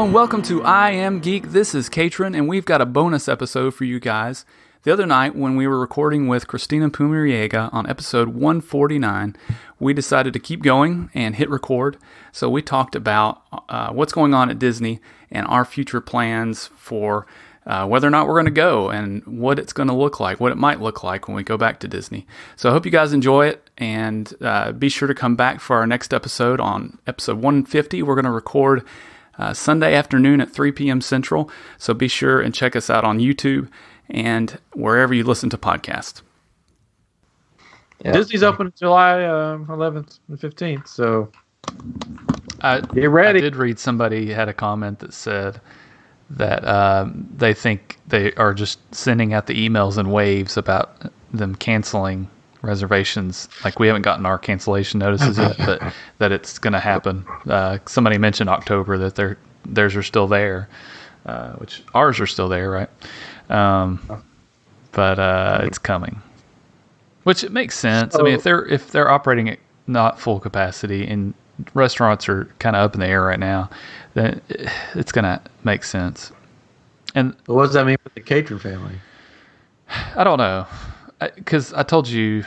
Hello and welcome to iamGEEK. This is Catron, and we've got a bonus episode for you guys. The other night, when we were recording with Christina Pumariega on episode 149, we decided to keep going and hit record. So we talked about what's going on at Disney and our future plans for whether or not we're going to go and what it's going to look like, what it might look like when we go back to Disney. So I hope you guys enjoy it, and be sure to come back for our next episode on episode 150. We're going to record Sunday afternoon at 3 p.m. Central. So be sure and check us out on YouTube and wherever you listen to podcasts. Yeah. Disney's open July 11th and 15th, so get ready. I did read somebody had a comment that said that they think they are just sending out the emails in waves about them canceling reservations. Like, we haven't gotten our cancellation notices yet, but that it's going to happen. Somebody mentioned October, that theirs are still there, which ours are still there, right? But it's coming, which it makes sense. I mean, if they're operating at not full capacity and restaurants are kind of up in the air right now, then it's going to make sense. And what does that mean for the Catron family? I don't know. Because I told you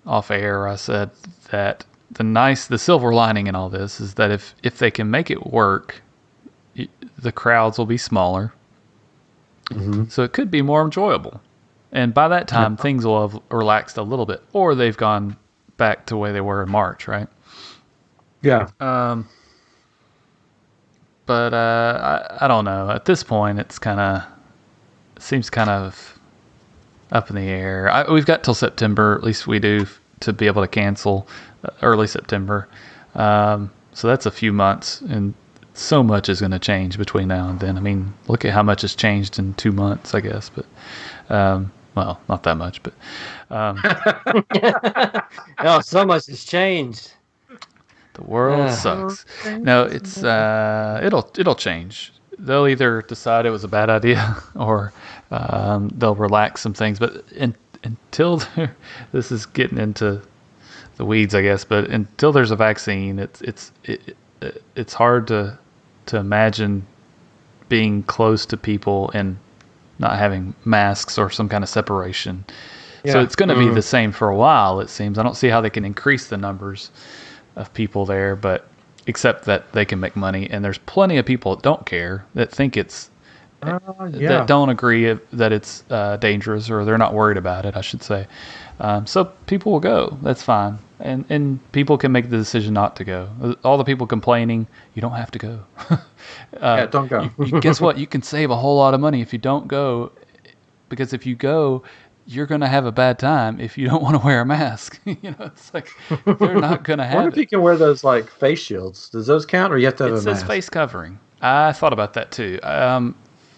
off air, I said that the silver lining in all this is that if they can make it work, the crowds will be smaller. Mm-hmm. So it could be more enjoyable. And by that time, things will have relaxed a little bit, or they've gone back to the way they were in March, right? Yeah. But I don't know. At this point, it seems kind of up in the air. We've got till September, at least we do, to be able to cancel early September. So that's a few months, and so much is going to change between now and then. I mean, look at how much has changed in 2 months, I guess. But, well, not that much, but. No, so much has changed. The world sucks. No, it's it'll change. They'll either decide it was a bad idea, or they'll relax some things. But until this is getting into the weeds, I guess. But until there's a vaccine, it's hard to imagine being close to people and not having masks or some kind of separation. Yeah. So it's going to be the same for a while, it seems. I don't see how they can increase the numbers of people there, but except that they can make money, and there's plenty of people that don't care, that think it's that don't agree that it's dangerous, or they're not worried about it, I should say. So people will go. That's fine, and people can make the decision not to go. All the people complaining, you don't have to go. Don't go. Guess what? You can save a whole lot of money if you don't go, because if you go, you're going to have a bad time if you don't want to wear a mask. It's like they're not going to have it. I wonder if you can wear those like face shields. Does those count, or you have to have a mask? It says face covering. I thought about that too,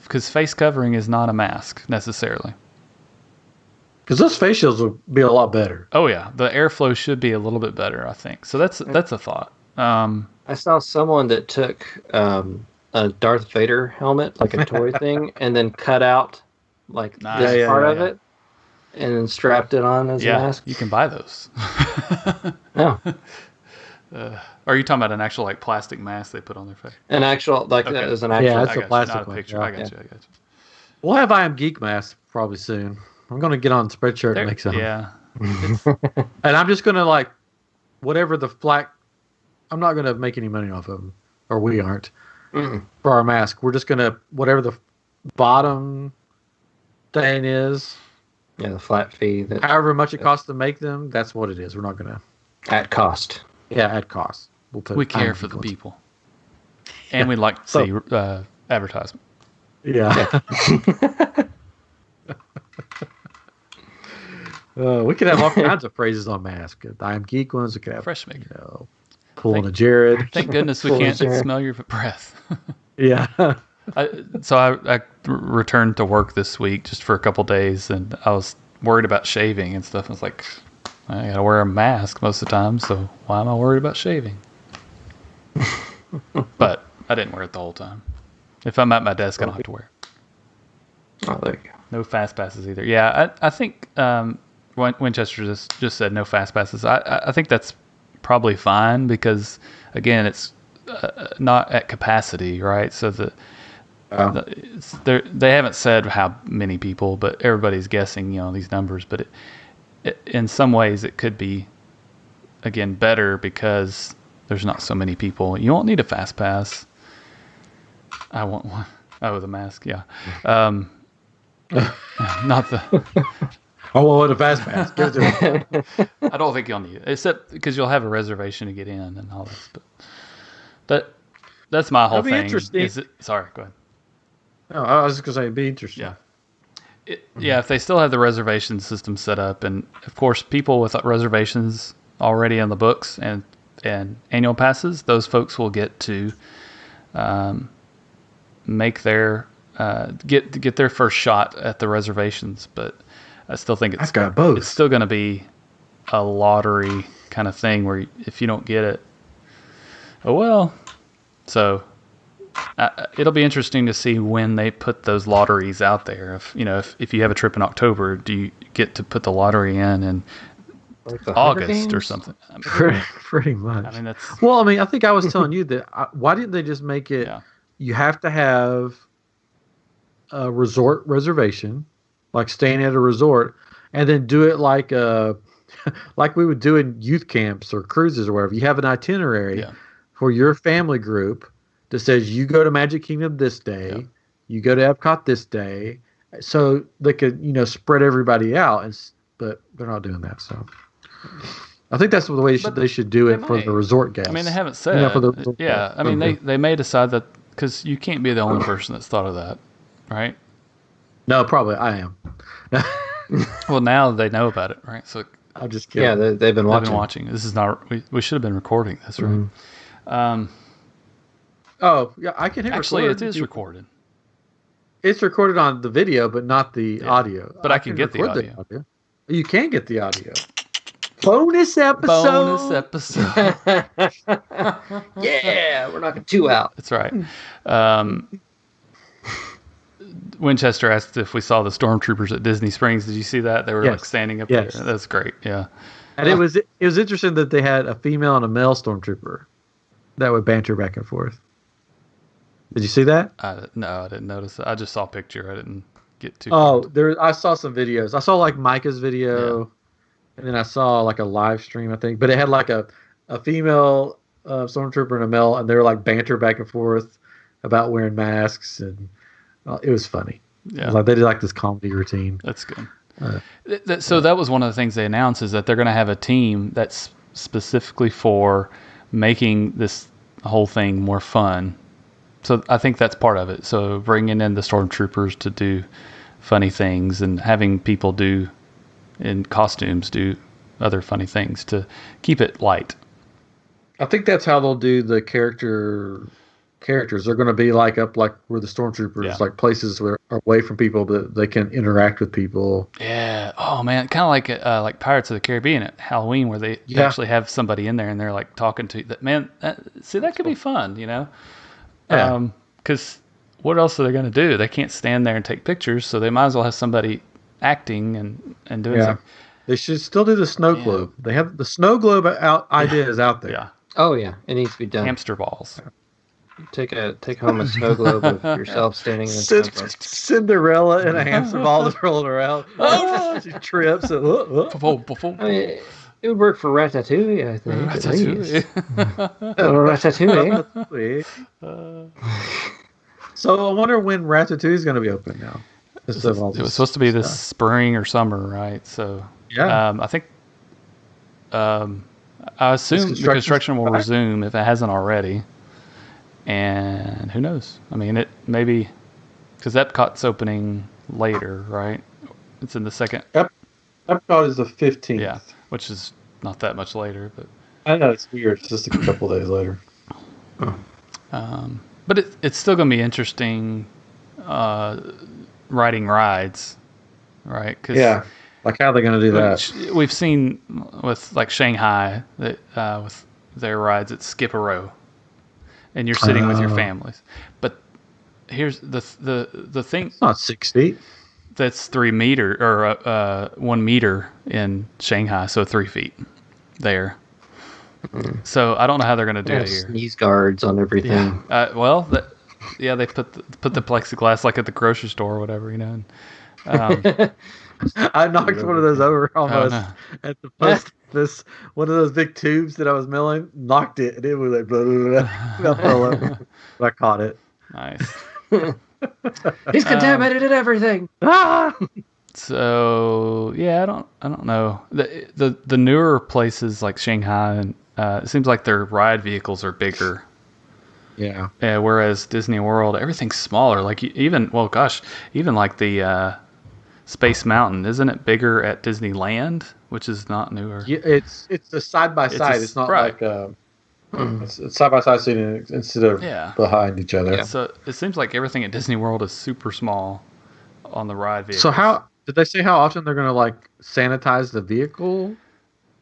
because face covering is not a mask necessarily. Because those face shields would be a lot better. Oh yeah, the airflow should be a little bit better, I think. So that's a thought. I saw someone that took a Darth Vader helmet, like a toy thing, and then cut out like this part of it, and then strapped it on as a mask. You can buy those. Yeah. Are you talking about an actual like plastic mask they put on their face? An actual, like as an actual. Yeah, that's a plastic not a picture. Yeah. I got you. We'll have iamGEEK masks probably soon. I'm going to get on Spreadshirt and make some. Yeah. And I'm just going to like, whatever the flag, I'm not going to make any money off of them, or we aren't, for our mask. We're just going to, whatever the bottom thing is. Yeah, the flat fee. However much it costs to make them, that's what it is. We're not going to. At cost. Yeah, at cost. We care for the people. And we'd like to see advertisement. Yeah. We could have all kinds of phrases on masks. The iamGEEK ones. We could have fresh maker. Pulling a Jared. Thank goodness we can't smell your breath. Yeah. So I returned to work this week just for a couple days, and I was worried about shaving and stuff. I was like, I gotta wear a mask most of the time, so why am I worried about shaving? But I didn't wear it the whole time. If I'm at my desk, I don't have to wear it. Oh, there you go. No fast passes either. Yeah, I think Winchester just said no fast passes. I think that's probably fine, because again, it's not at capacity, right? So they haven't said how many people, but everybody's guessing, these numbers. But in some ways, it could be, again, better because there's not so many people. You won't need a fast pass. I want one. Oh, with a mask, yeah. Not the. I want a fast pass. Give it to me. I don't think you'll need it, except because you'll have a reservation to get in and all this. But that's my whole That'd be thing. interesting. Sorry, go ahead. No, I was just gonna say it'd be interesting. Yeah. If they still have the reservation system set up, and of course, people with reservations already on the books and annual passes, those folks will get to make their get their first shot at the reservations. But I still think I've got both. It's still going to be a lottery kind of thing where if you don't get it, oh well. So it'll be interesting to see when they put those lotteries out there. If you have a trip in October, do you get to put the lottery in Like the August or something? Pretty much. I mean, that's Well, I think I was telling you that. Why didn't they just make it? Yeah. You have to have a resort reservation, like staying at a resort, and then do it like like we would do in youth camps or cruises or whatever. You have an itinerary for your family group that says you go to Magic Kingdom this day, you go to Epcot this day, so they could spread everybody out. But they're not doing that. So I think that's the way they should do it for the resort guests. I mean, they haven't said. I mean, they may decide that because you can't be the only person that's thought of that, right? No, probably I am. Well, now they know about it, right? So I'm just kidding. Yeah, they've been watching. This is not. We should have been recording this, right? Mm-hmm. Oh, yeah, I can hit Actually, record. it is recorded. It's recorded on the video, but not the audio. But I can get the audio. You can get the audio. Bonus episode. Yeah, we're knocking 2 out. That's right. Winchester asked if we saw the stormtroopers at Disney Springs. Did you see that? They were like standing up there. That's great. Yeah. And it was interesting that they had a female and a male stormtrooper that would banter back and forth. Did you see that? No, I didn't notice that. I just saw a picture. I didn't get too. I saw some videos. I saw like Micah's video, and then I saw like a live stream, I think. But it had like a female stormtrooper and a male, and they were like banter back and forth about wearing masks, and it was funny. Yeah, like they did like this comedy routine. That's good. So that was one of the things they announced, is that they're going to have a team that's specifically for making this whole thing more fun. So I think that's part of it. So bringing in the stormtroopers to do funny things and having people in costumes do other funny things to keep it light. I think that's how they'll do the characters. They're going to be like up like where the stormtroopers, like places where are away from people, but they can interact with people. Yeah. Oh man, kind of like Pirates of the Caribbean at Halloween, where they actually have somebody in there and they're like talking to that. Man, that could be fun, Yeah. Because what else are they going to do? They can't stand there and take pictures, so they might as well have somebody acting and doing something. They should still do the snow globe. They have the snow globe ideas out there. Yeah. Oh yeah, it needs to be done. Hamster balls. Take home a snow globe of yourself standing in a snow globe. Cinderella in a hamster ball that's rolling around. Oh, she trips. And, I mean, it would work for Ratatouille, I think. Ratatouille. So I wonder when Ratatouille is going to be open now. It was supposed to be this spring or summer, right? So I think I assume the construction will resume if it hasn't already. And who knows? I mean, it maybe because Epcot's opening later, right? It's in the second. Epcot is the 15th. Yeah, which is not that much later, but I know it's weird. It's just a couple days later. But it's still going to be interesting riding rides, right? Like how are they going to do that? We've seen with like Shanghai that with their rides, it's skip a row. And you're sitting with your families, but here's the thing. It's not 6 feet. That's 3 meter or 1 meter in Shanghai, so 3 feet there. So I don't know how they're going to do it here. Sneeze guards on everything. Yeah. They put the plexiglass like at the grocery store or whatever, And, I knocked one of those over almost at the post office. One of those big tubes that I was milling, knocked it, and it was like blah, blah, blah. But I caught it. Nice. He's contaminated everything. So I don't know. The newer places like Shanghai, and it seems like their ride vehicles are bigger. Yeah. Whereas Disney World, everything's smaller. Like even like the Space Mountain, isn't it bigger at Disneyland, which is not newer? Yeah, it's a side by side. It's not like it's side by side seating instead of behind each other. Yeah. So it seems like everything at Disney World is super small on the ride vehicle. So how did they say how often they're going to like sanitize the vehicle?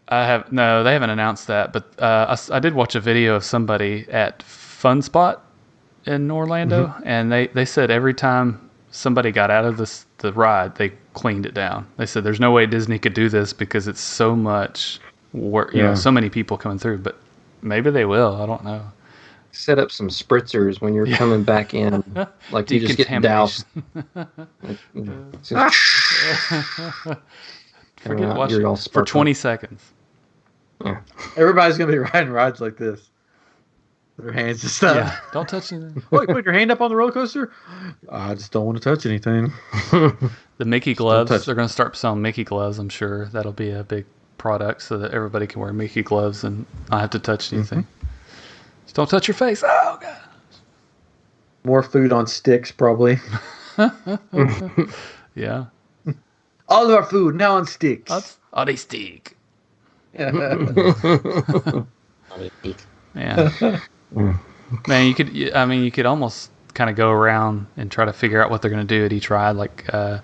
They haven't announced that, but I did watch a video of somebody at Fun Spot in Orlando, and they said every time somebody got out of the ride, they cleaned it down. They said there's no way Disney could do this because it's so much work, so many people coming through, but maybe they will. I don't know. Set up some spritzers when you're coming back in, like you just get doused. Forget watching for 20 seconds. Yeah. Everybody's going to be riding rides like this. Their hands just up. Yeah, don't touch anything. Oh, you put your hand up on the roller coaster? I just don't want to touch anything. The Mickey gloves, they're going to start selling Mickey gloves, I'm sure. That'll be a big product so that everybody can wear Mickey gloves and not have to touch anything. Just don't touch your face. Oh, God. More food on sticks, probably. Yeah. All of our food now on sticks. On a stick. Yeah. Man, you could almost kind of go around and try to figure out what they're going to do at each ride. Like, of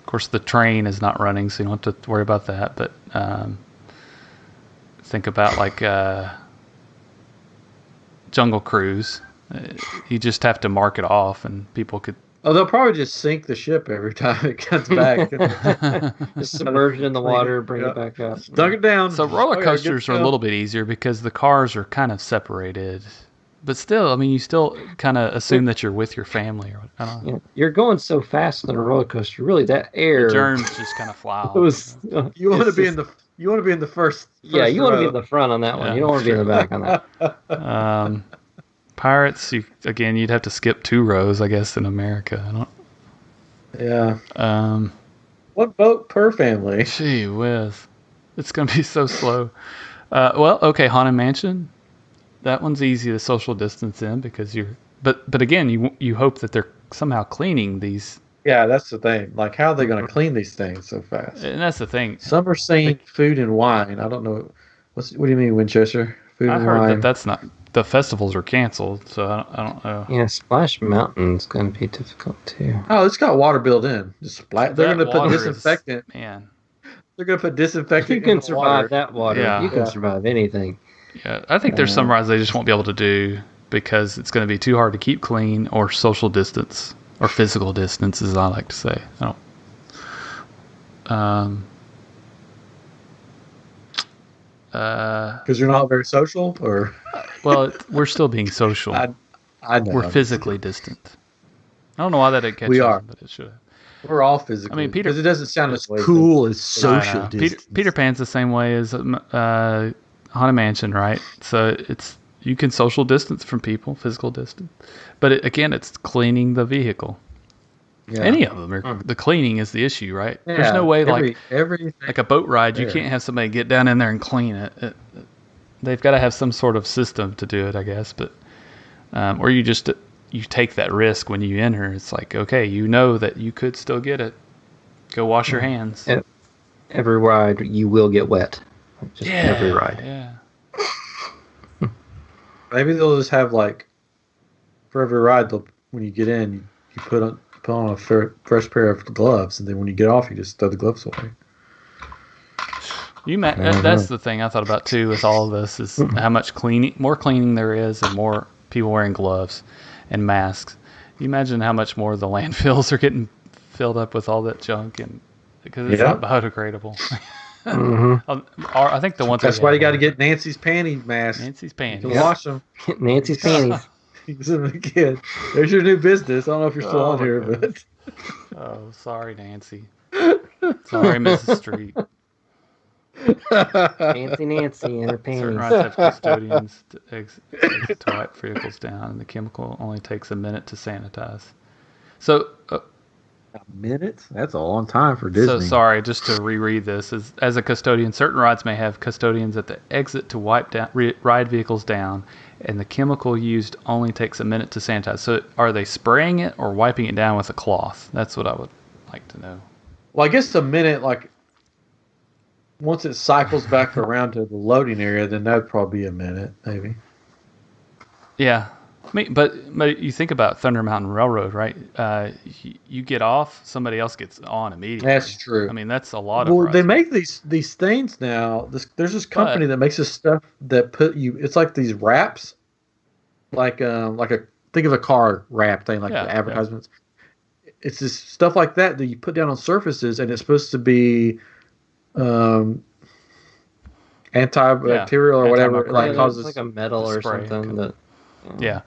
course, the train is not running, so you don't have to worry about that. But think about like Jungle Cruise. You just have to mark it off, and people could. Oh, they'll probably just sink the ship every time it comes back. Just submerge it in the water, bring it back up. Dunk it down. So roller coasters are a little bit easier because the cars are kind of separated. But still, I mean, you still kind of assume that you're with your family. I don't know. You're going so fast on a roller coaster. Really, that air. The germs just kind of fly off. You want to be in the first. Yeah, you want to be in the front on that one. You don't want to be in the back on that. Pirates, you'd have to skip 2 rows, I guess, in America. I don't. Yeah. What boat per family? Gee whiz, it's gonna be so slow. Haunted Mansion. That one's easy to social distance in because But again, you hope that they're somehow cleaning these. Yeah, that's the thing. Like, how are they going to clean these things so fast? And that's the thing. Some are saying food and wine. I don't know. What do you mean, Winchester? Food and wine. I heard that's not. The festivals are canceled, so I don't know. Yeah, Splash Mountain's going to be difficult too. Oh, it's got water built in. They're going to put disinfectant. Man, they're going to put disinfectant. You can survive that water. Yeah. You can survive anything. Yeah, I think there's some rides they just won't be able to do because it's going to be too hard to keep clean or social distance or physical distance, as I like to say. I don't. Because you're not very social, or well, we're still being social. I know we're physically distant. I don't know why that didn't catch we on, are, but it should have. We're all physically. I mean, because it doesn't sound as cool as social distance. Peter Pan's the same way as Haunted Mansion, right? So you can social distance from people, physical distance, but it's cleaning the vehicle. Yeah. Any of them are. The cleaning is the issue, right? Yeah, there's no way like a boat ride, you can't have somebody get down in there and clean it. They've got to have some sort of system to do it, I guess. But or you take that risk when you enter. It's like, okay, you know that you could still get it. Go wash your hands. Every ride you will get wet. Just every ride. Yeah. Maybe they'll just have like for every ride, when you get in, you put on a fresh pair of gloves, and then when you get off, you just throw the gloves away. That's the thing I thought about too with all of this is how much more cleaning there is, and more people wearing gloves and masks. You imagine how much more the landfills are getting filled up with all that junk, and because it's not biodegradable. I think the ones that's why you got to get Nancy's panty mask. Nancy's You panties. can wash them. Nancy's panties. Kid. There's your new business. I don't know if you're still on here, but Oh, sorry, Nancy. Sorry, Mrs. Street. Nancy and her Certain panties. rides have custodians to wipe vehicles down, and the chemical only takes a minute to sanitize. So, a minute? That's a long time for Disney. so sorry, just to reread this. As a custodian, certain rides may have custodians at the exit to wipe down ride vehicles down, and the chemical used only takes a minute to sanitize. So, are they spraying it or wiping it down with a cloth? That's what I would like to know. Well, I guess a minute, like, once it cycles back around to the loading area, then that would probably be a minute, maybe. Yeah. I mean, but you think about Thunder Mountain Railroad, right? You get off, somebody else gets on immediately. That's true. I mean, that's a lot of Well, rides. they make these things now. There's this company that makes this stuff that put you. It's like these wraps, like a think of a car wrap thing, like the advertisements. Yeah. It's this stuff like that you put down on surfaces, and it's supposed to be antibacterial or whatever. Like causes like a metal or something. That, yeah.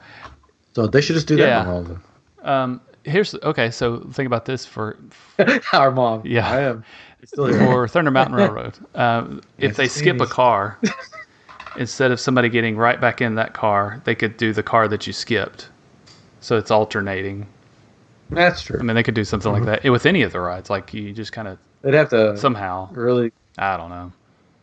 So they should just do that. All of them. So think about this for our mom. Yeah, I am still here. For Thunder Mountain Railroad. If they skip a car, instead of somebody getting right back in that car, they could do the car that you skipped. So it's alternating. That's true. I mean, they could do something like that with any of the rides. Like you just kind of they'd have to somehow really. I don't know.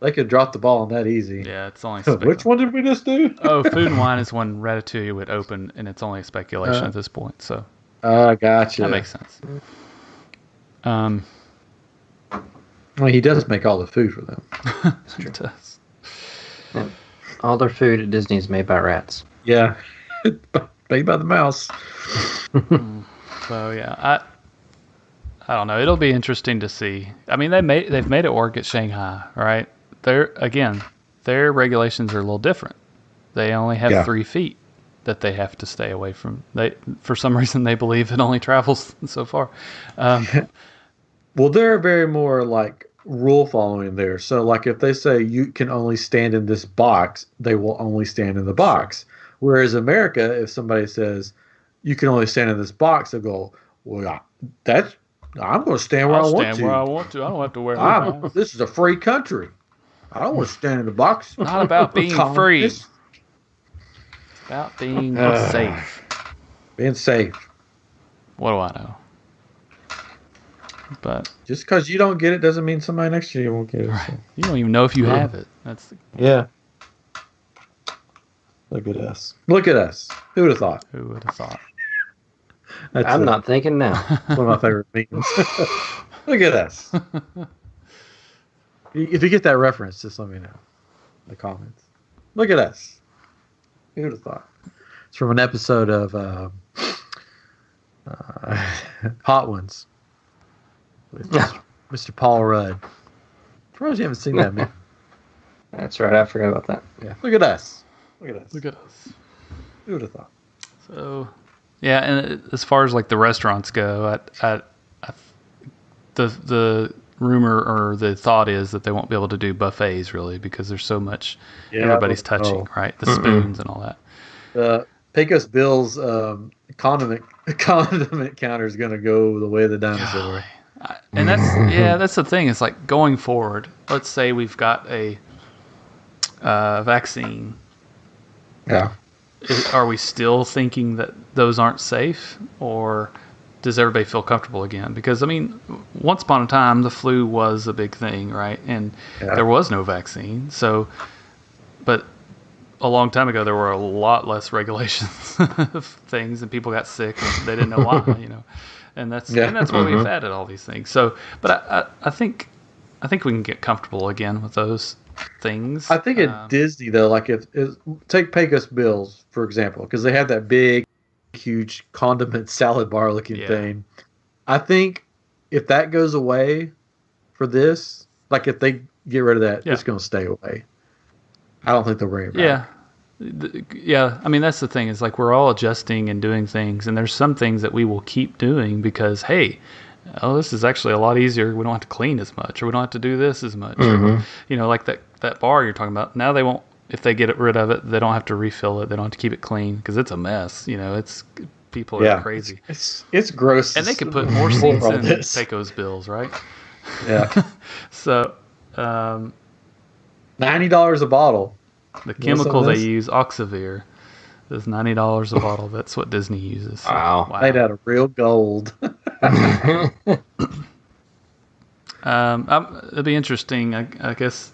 They could drop the ball on that easy. Yeah, it's only which one did we just do? Food and Wine is when Ratatouille would open, and it's only speculation at this point. So, gotcha. That makes sense. Well, he does make all the food for them. He does. Yeah. All their food at Disney is made by rats. Yeah, made by the mouse. So yeah, I don't know. It'll be interesting to see. I mean, they've made it work at Shanghai, right? Their regulations are a little different. They only have 3 feet that they have to stay away from. For some reason, they believe it only travels so far. Well, they're very more like rule following there. So, like if they say you can only stand in this box, they will only stand in the box. Whereas America, if somebody says you can only stand in this box, they'll go, well, I'm going to stand where I want to. Stand where I want to. I don't have to wear my mask. This is a free country. I don't want to stand in the box. Not about being free. It's about being safe. Being safe. What do I know? But just because you don't get it doesn't mean somebody next to you won't get it. Right. So. You don't even know if you have it. Yeah. Look at us. Look at us. Who would have thought? Who would have thought? I'm not thinking now. One of my favorite memes. Look at us. If you get that reference, just let me know in the comments. Look at us. Who would have thought? It's from an episode of Hot Ones with Mr. Paul Rudd. Surprised you haven't seen that, man. That's right. I forgot about that. Yeah. Look at us. Look at us. Look at us. Who would have thought? So, yeah, and as far as like the restaurants go, the rumor or the thought is that they won't be able to do buffets really because there's so much everybody's touching, right? The spoons and all that. The Pecos Bill's condiment counter is going to go the way of the dinosaur. And that's the thing. It's like going forward. Let's say we've got a vaccine. Yeah. Are we still thinking that those aren't safe, or does everybody feel comfortable again? Because I mean, once upon a time, the flu was a big thing, right? And there was no vaccine. So, but a long time ago, there were a lot less regulations of things, and people got sick, and they didn't know why, And that's why we've added all these things. So, but I think we can get comfortable again with those things. I think at Disney though, like if take Pecos Bills for example, because they have that big, huge condiment salad bar looking thing. I think if that goes away for this, like if they get rid of that, it's going to stay away. I don't think they'll bring it back. Yeah. I mean, that's the thing. Is like we're all adjusting and doing things, and there's some things that we will keep doing because hey, oh, this is actually a lot easier. We don't have to clean as much, or we don't have to do this as much. Mm-hmm. Or, like that bar you're talking about. Now they won't. If they get rid of it, they don't have to refill it. They don't have to keep it clean because it's a mess. It's people are crazy. It's gross. And they could put more seats in Pecos Bills, right? Yeah. So, $90 a bottle. The chemical they use, Oxivir, is $90 a bottle. That's what Disney uses. So, wow. Made out of real gold. It'd be interesting. I guess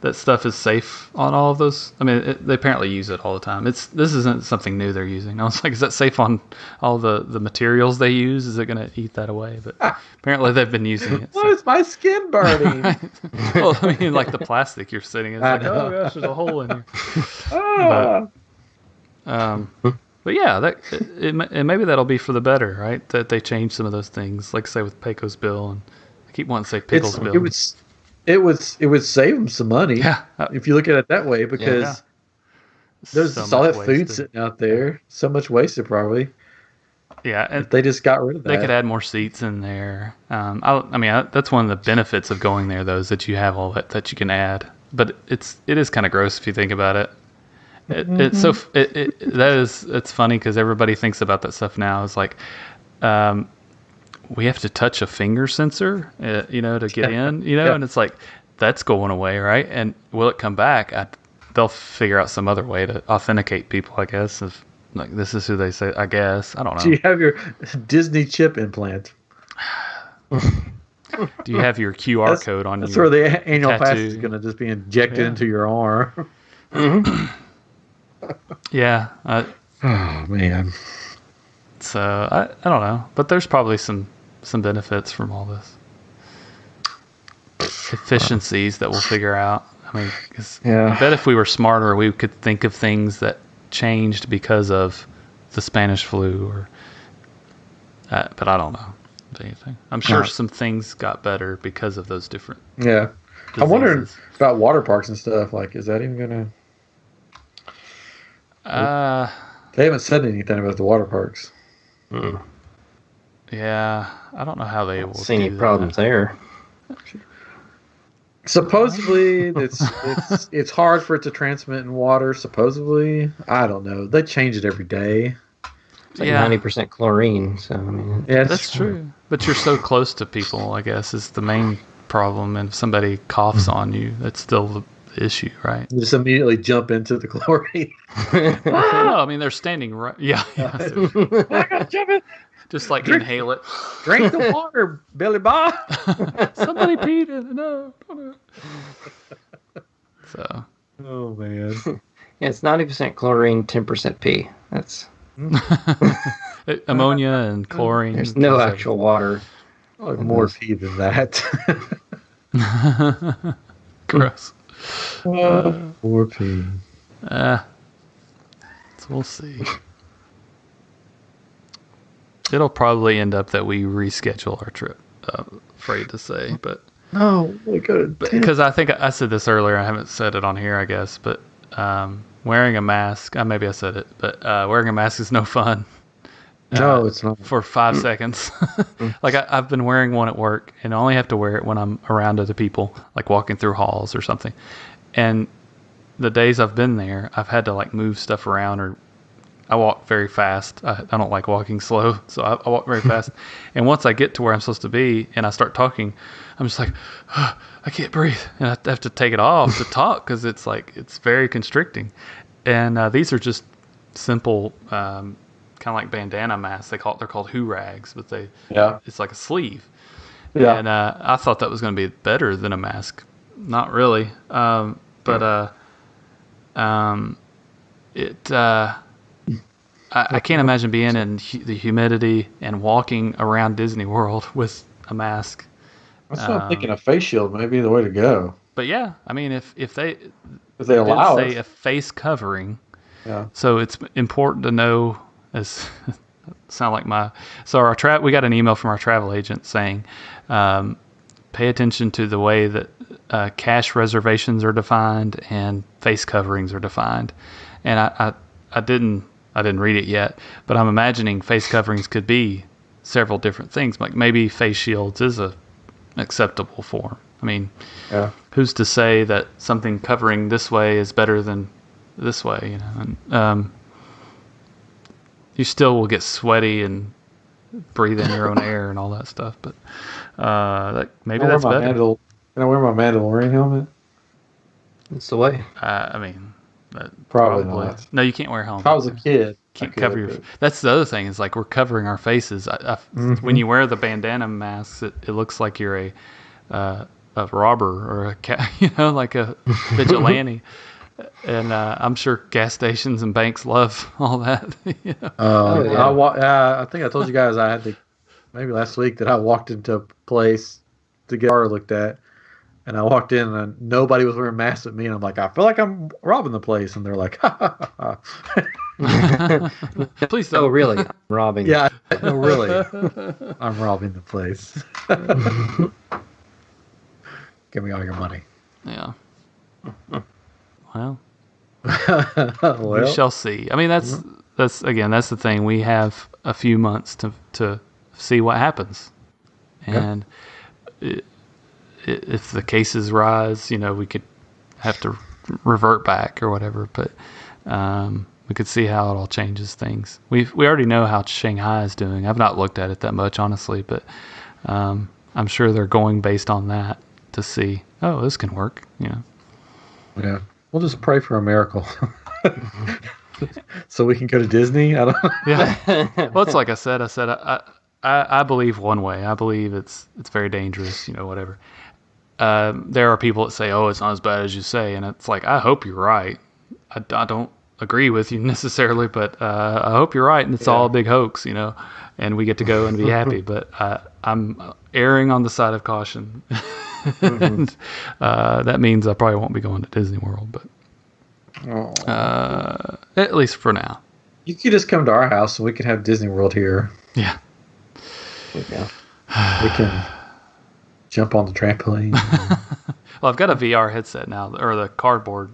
that stuff is safe on all of those. I mean, they apparently use it all the time. This isn't something new they're using. I was like, is that safe on all the materials they use? Is it going to eat that away? But apparently they've been using it. Why is my skin burning? Well, I mean, like the plastic you're sitting in. It's like, oh gosh, there's a hole in here. But yeah, and maybe that'll be for the better, right? That they change some of those things, like say with Pecos Bill, and I keep wanting to say Pickles Bill. It would save them some money, if you look at it that way, because there's all that food sitting out there, so much wasted probably. Yeah, and if they just got rid of that. They could add more seats in there. That's one of the benefits of going there, though, is that you have all that you can add. But it is kind of gross if you think about it. It's funny because everybody thinks about that stuff now. It's like, we have to touch a finger sensor, to get in, and it's like, that's going away, right? And will it come back? They'll figure out some other way to authenticate people, I guess. If like this is who they say, I guess. I don't know. Do you have your Disney chip implant? Do you have your QR code on that's your where the annual tattoo? pass is going to just be injected into your arm. Mm-hmm. Yeah. Oh, man. So, I don't know. But there's probably some benefits from all this. Efficiencies that we'll figure out. I mean, I bet if we were smarter, we could think of things that changed because of the Spanish flu, or but I don't know anything. I'm sure some things got better because of those different. Yeah, diseases. I'm wondering about water parks and stuff. Like, is that even gonna? They haven't said anything about the water parks. Yeah, I don't know how they will see any problems there. Supposedly, it's hard for it to transmit in water. Supposedly, I don't know. They change it every day. It's like 90% chlorine. So I mean, yeah, that's true. But you're so close to people, I guess, is the main problem. And if somebody coughs on you, that's still the issue, right? You just immediately jump into the chlorine. No, I mean they're standing right. Yeah. I gotta jump in. Just like inhale it. Drink the water, Billy Bob. Somebody peed in it. No. So. Oh man. Yeah, it's 90% chlorine, 10% pee. That's ammonia and chlorine. There's no actual water. More pee than that. Gross. More pee. So we'll see. It'll probably end up that we reschedule our trip. Afraid to say, but no, we could, because I think I said this earlier. I haven't said it on here, I guess, but wearing a mask. Maybe I said it, but wearing a mask is no fun. No, it's not. For 5 seconds. Like I've been wearing one at work, and I only have to wear it when I'm around other people, like walking through halls or something. And the days I've been there, I've had to like move stuff around, or I walk very fast. I don't like walking slow, so I walk very fast. And once I get to where I'm supposed to be and I start talking, I'm just like, I can't breathe. And I have to take it off to talk because it's very constricting. And these are just simple, kind of like bandana masks. They're called Who rags, but it's like a sleeve. Yeah. And I thought that was going to be better than a mask. Not really. I can't imagine being in the humidity and walking around Disney World with a mask. That's what I'm thinking. A face shield may be the way to go. But yeah, I mean, if they allow say a face covering, yeah. So it's important to know. As sound like we got an email from our travel agent saying, pay attention to the way that cash reservations are defined and face coverings are defined, and I didn't read it yet, but I'm imagining face coverings could be several different things. Like maybe face shields is a acceptable form. I mean, who's to say that something covering this way is better than this way? And you still will get sweaty and breathe in your own air and all that stuff. But maybe that's better. Can I wear my Mandalorian helmet? It's the way. I mean, probably not. No, you can't wear a helmet. If I was a kid, can't cover your. That's the other thing. Is like we're covering our faces. When you wear the bandana masks, it looks like you're a robber or a like a vigilante. And I'm sure gas stations and banks love all that. I think I told you guys I had to maybe last week that I walked into a place to get our car looked at. And I walked in and nobody was wearing masks at me. And I'm like, I feel like I'm robbing the place. And they're like, ha, ha, ha, ha. Please don't. Oh, really? I'm robbing. Yeah, no, really. I'm robbing the place. Give me all your money. Yeah. Well, we shall see. I mean, that's the thing. We have a few months to see what happens. And if the cases rise, we could have to revert back or whatever. But we could see how it all changes things. We already know how Shanghai is doing. I've not looked at it that much, honestly, but I'm sure they're going based on that to see. Oh, this can work. Yeah. We'll just pray for a miracle, so we can go to Disney. I don't. Yeah. Well, it's like I said. I believe one way. I believe it's very dangerous. Whatever. There are people that say, "Oh, it's not as bad as you say," and it's like, I hope you're right. I don't agree with you necessarily, but I hope you're right, and it's all a big hoax, and we get to go and be happy. But I'm erring on the side of caution, and that means I probably won't be going to Disney World, but at least for now. You could just come to our house, and we could have Disney World here. Yeah. We can jump on the trampoline. Well, I've got a VR headset now, or the cardboard.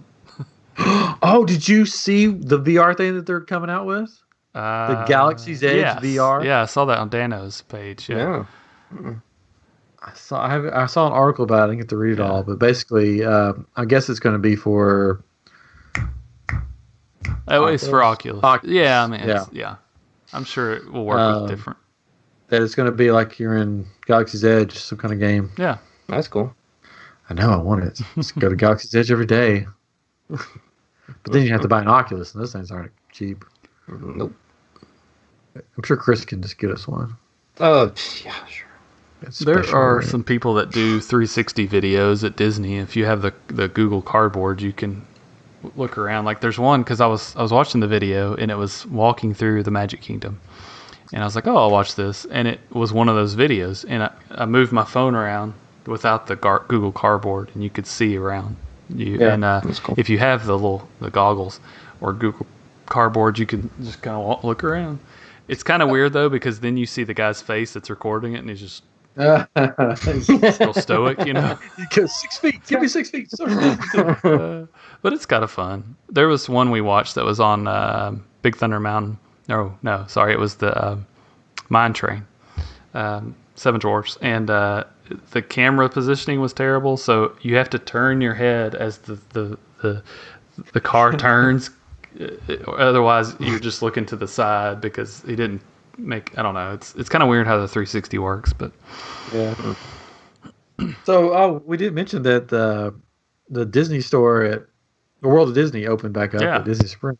Oh, did you see the VR thing that they're coming out with? The Galaxy's Edge VR? Yeah, I saw that on Dano's page. Yeah. I saw an article about it. I didn't get to read it all, but basically, I guess it's going to be for... It's for Oculus. Yeah, I mean, I'm sure it will work with different. That it's going to be like you're in Galaxy's Edge, some kind of game. Yeah. That's cool. I know, I want it. Just go to Galaxy's Edge every day. But then you have to buy an Oculus, and those things aren't cheap. Nope. I'm sure Chris can just get us one. Oh, yeah, sure. There are some people that do 360 videos at Disney. If you have the Google Cardboard, you can look around. Like there's one, because I was watching the video, and it was walking through the Magic Kingdom. And I was like, oh, I'll watch this. And it was one of those videos. And I moved my phone around without the Google Cardboard, and you could see around you. And cool. If you have the goggles or Google Cardboard, you can just kind of look around. It's kind of weird, though, because then you see the guy's face that's recording it, and he's just still stoic, He goes 6 feet. Give me 6 feet. But it's kind of fun. There was one we watched that was on Big Thunder Mountain. No, sorry. It was the Mine Train, Seven Dwarfs. And the camera positioning was terrible, so you have to turn your head as the car turns. Otherwise, you're just looking to the side because he didn't make. I don't know. It's kind of weird how the 360 works, but yeah. So, we did mention that the Disney store at the World of Disney opened back up at Disney Springs.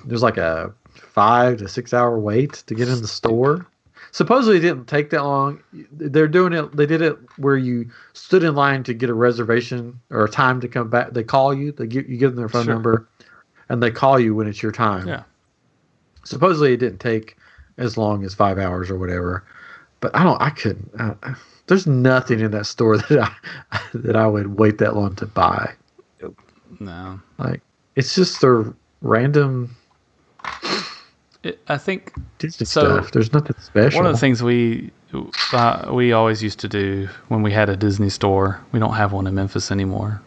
There's like a 5 to 6 hour wait to get in the store. Supposedly it didn't take that long. They're doing it. They did it where you stood in line to get a reservation or a time to come back. They call you. You give them their phone number, and they call you when it's your time. Yeah. Supposedly it didn't take as long as 5 hours or whatever, but I couldn't. There's nothing in that store that I would wait that long to buy. No. Like it's just a random. I think Disney stuff. There's nothing special. One of the things we always used to do when we had a Disney store, we don't have one in Memphis anymore,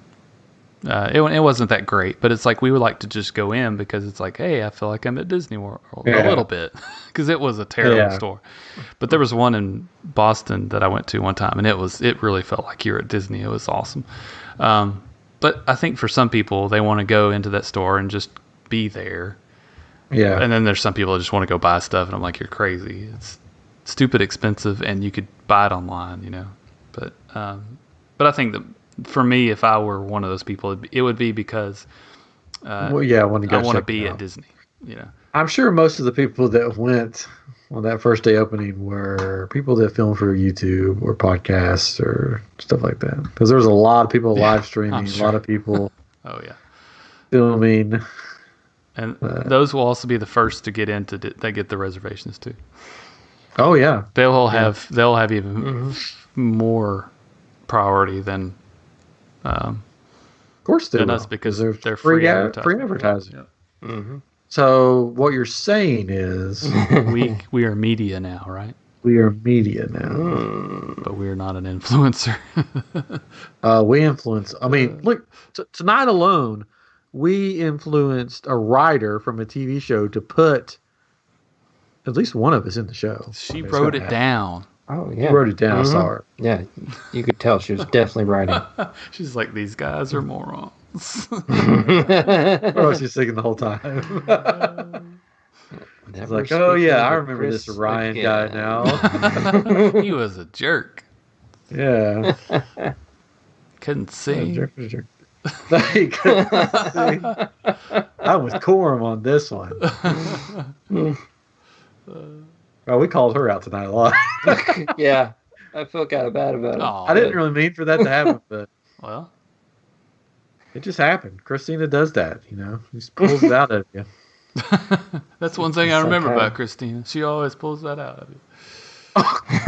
It wasn't that great, but it's like we would like to just go in because it's like, hey, I feel like I'm at Disney World a little bit, because it was a terrible store. But there was one in Boston that I went to one time, and it really felt like you're at Disney. It was awesome. But I think for some people, they want to go into that store and just be there. Yeah. And then there's some people that just want to go buy stuff, and I'm like, you're crazy. It's stupid expensive, and you could buy it online, you know. But I think that for me, if I were one of those people, it would be because I want to be at Disney. You know, I'm sure most of the people that went on that first day opening were people that filmed for YouTube or podcasts or stuff like that. Because there was a lot of people live streaming, a lot of people. Filming. And those will also be the first to get into. They get the reservations too. Oh yeah, they'll have even more priority than. Of course they will. Us, because they're free advertising. Yeah. Mm-hmm. So what you're saying is we are media now, right? We are media now, but we are not an influencer. We influence. I mean, look, tonight alone, we influenced a writer from a TV show to put at least one of us in the show. She wrote it down. Oh, yeah. She wrote it down. I saw her. Yeah, you could tell she was definitely writing. She's like, these guys are morons. Oh, she's singing the whole time. It's like, oh, yeah, I remember this Ryan guy now. He was a jerk. Yeah. Couldn't sing. He couldn't sing. I'm with Coram on this one. Oh, we called her out tonight a lot. Yeah, I feel kind of bad about it. I didn't really mean for that to happen, but well, it just happened. Christina does that, you know. She just pulls it out of you. That's one thing I remember about Christina. She always pulls that out of you.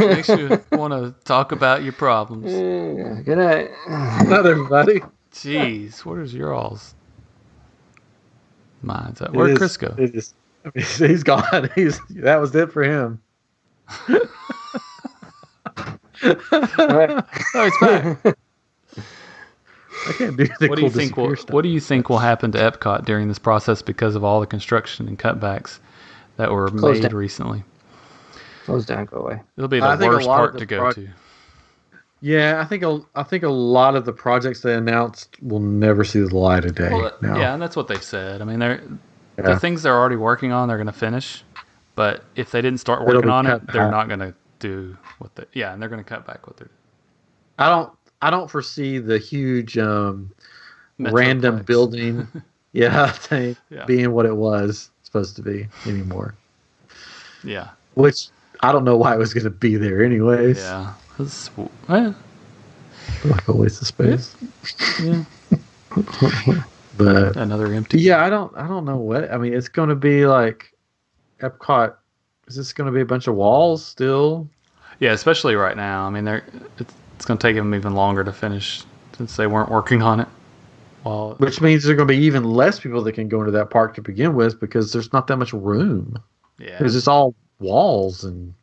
Makes you want to talk about your problems. Yeah, good night. Not everybody. Jeez, where's your all's minds at? Where'd Chris go? I mean, he's gone. That was it for him. Right. Oh, he's back. I can't do the What do you think will happen to Epcot during this process because of all the construction and cutbacks that were made recently? Close down, go away. It'll be the worst part to go to. Yeah, I think a lot of the projects they announced will never see the light of day. Yeah, and that's what they said. I mean, the things they're already working on, they're going to finish. But if they didn't start working on it, they're not going to do what they. Yeah, and they're going to cut back what they're doing. I don't foresee the huge random building, thing being what it was supposed to be anymore. Yeah. Which I don't know why it was going to be there anyways. Yeah. Like a waste of space. Yeah. But another empty. Yeah, I don't know what. I mean, it's going to be like Epcot. Is this going to be a bunch of walls still? Yeah, especially right now. I mean, it's going to take them even longer to finish since they weren't working on it. Which means there's going to be even less people that can go into that park to begin with because there's not that much room. Yeah. Because it's all walls and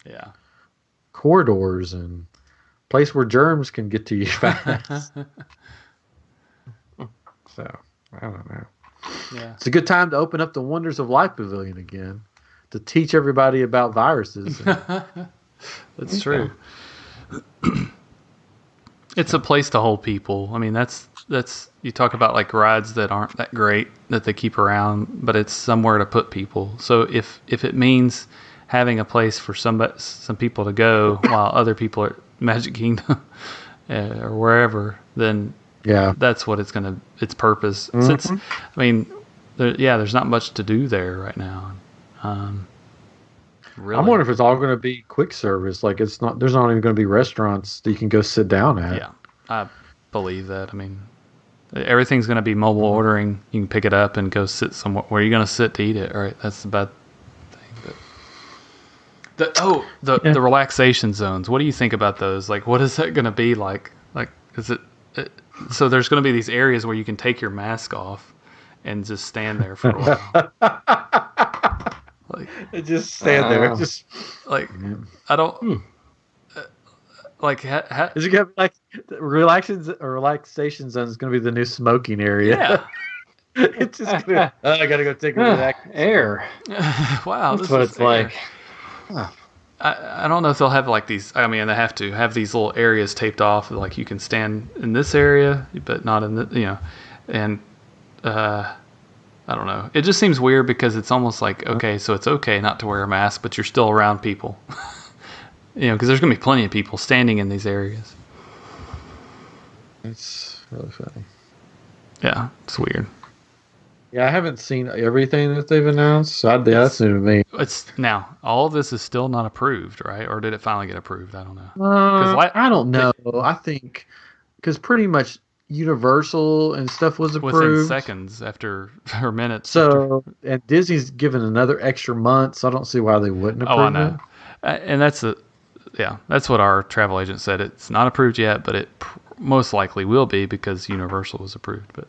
corridors and place where germs can get to you fast. So, I don't know. Yeah. It's a good time to open up the Wonders of Life Pavilion again to teach everybody about viruses. That's true. It's a place to hold people. I mean, that's you talk about like rides that aren't that great that they keep around, but it's somewhere to put people. So if it means having a place for some people to go while other people are at Magic Kingdom or wherever, then that's what its purpose. Mm-hmm. Since I mean, there's not much to do there right now. Really. I'm wondering if it's all going to be quick service. Like there's not even going to be restaurants that you can go sit down at. Yeah, I believe that. I mean, everything's going to be mobile ordering. You can pick it up and go sit somewhere. Where are you going to sit to eat it? Right, that's the bad thing. But the relaxation zones. What do you think about those? Like, what is that going to be like? Like, is it? So there's going to be these areas where you can take your mask off and just stand there for a while. Like, just stand there. Just like I don't Like, is it gonna be like relaxation zone is gonna be the new smoking area? Yeah. It's just gonna. I gotta go take a relax. Air. Wow, That's what it's like. I don't know if they'll have like these. I mean, they have to have these little areas taped off. Like you can stand in this area, but not in the. And I don't know. It just seems weird because it's almost like okay, so it's okay not to wear a mask, but you're still around people. Because there's gonna be plenty of people standing in these areas. It's really funny. Yeah, it's weird. Yeah, I haven't seen everything that they've announced, so that's new to me. It's now all of this is still not approved, right? Or did it finally get approved? I don't know. I don't know. I think because pretty much Universal and stuff was approved within seconds or minutes. So and Disney's given another extra month, so I don't see why they wouldn't approve I know. And that's what our travel agent said. It's not approved yet, but it most likely will be because Universal was approved. But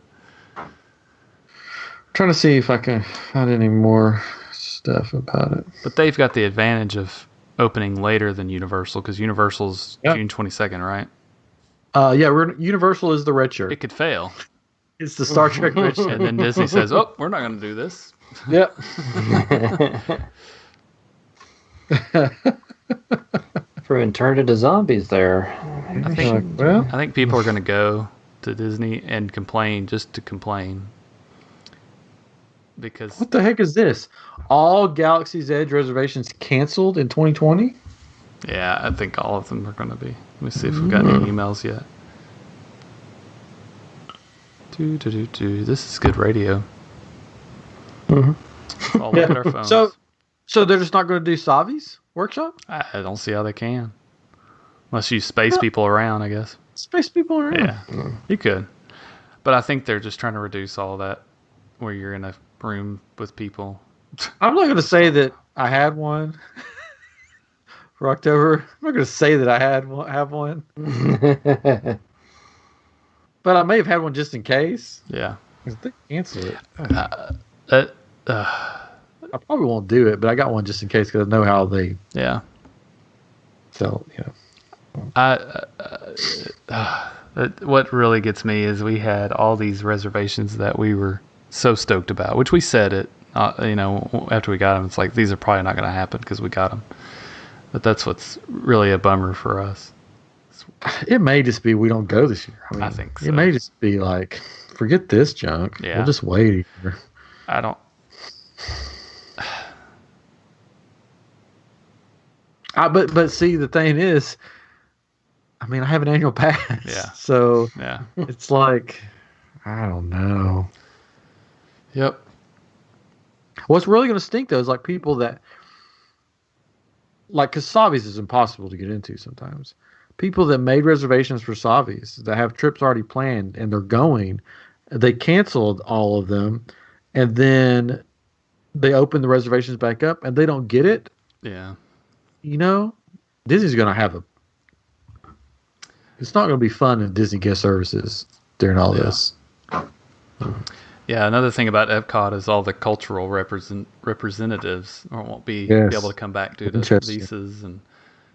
trying to see if I can find any more stuff about it. But they've got the advantage of opening later than Universal because Universal's June 22nd, right? Universal is the red shirt. It could fail. It's the Star Trek red shirt. And then Disney says, "Oh, we're not going to do this." Yep. For Turn into Zombies there. I think people are going to go to Disney and complain just to complain. Because what the heck is this? All Galaxy's Edge reservations canceled in 2020? Yeah, I think all of them are going to be. Let me see if we've got any emails yet. This is good radio. Mm-hmm. All look at our phones. So they're just not going to do Savi's workshop? I don't see how they can. Unless you space people around, I guess. Space people around? Yeah, you could. But I think they're just trying to reduce all of that where you're in a room with people. I'm not going to say that I had one for October. I'm not going to say that I have one. But I may have had one just in case. Yeah. They cancel it. I probably won't do it, but I got one just in case because I know how they sell. What really gets me is we had all these reservations that we were so stoked about, which we said it. After we got them, it's like these are probably not going to happen because we got them. But that's what's really a bummer for us. It may just be we don't go this year. I think so. It may just be like, forget this junk. Yeah. We'll just wait here. I don't. But see, the thing is, I mean, I have an annual pass. Yeah. So yeah, it's like, I don't know. Yep. What's really going to stink though is like people that, like, because Savi's is impossible to get into sometimes. People that made reservations for Savi's that have trips already planned and they're going, they canceled all of them, and then they open the reservations back up and they don't get it. Yeah. Disney's going to have it's not going to be fun in Disney guest services during all this. Yeah, another thing about Epcot is all the cultural representatives won't be able to come back due to visas, and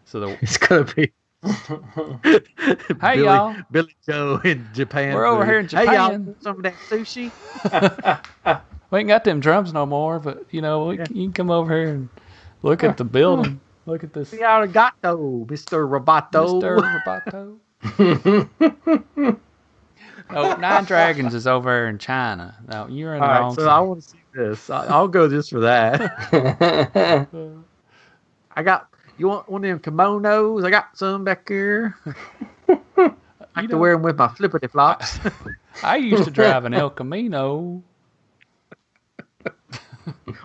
so it's going to be. Hey y'all, Billy Joe in Japan. We're over here in Japan. Hey y'all, some of that sushi. We ain't got them drums no more, but you can come over here and look at the building. Look at this. Arigato, Mr. Roboto. Mr. Roboto. Oh, Nine Dragons is over there in China. Now you're in the wrong. So I want to see this. I'll go just for that. You want one of them kimonos? I got some back here. I like to wear them with my flippity flops. I used to drive an El Camino.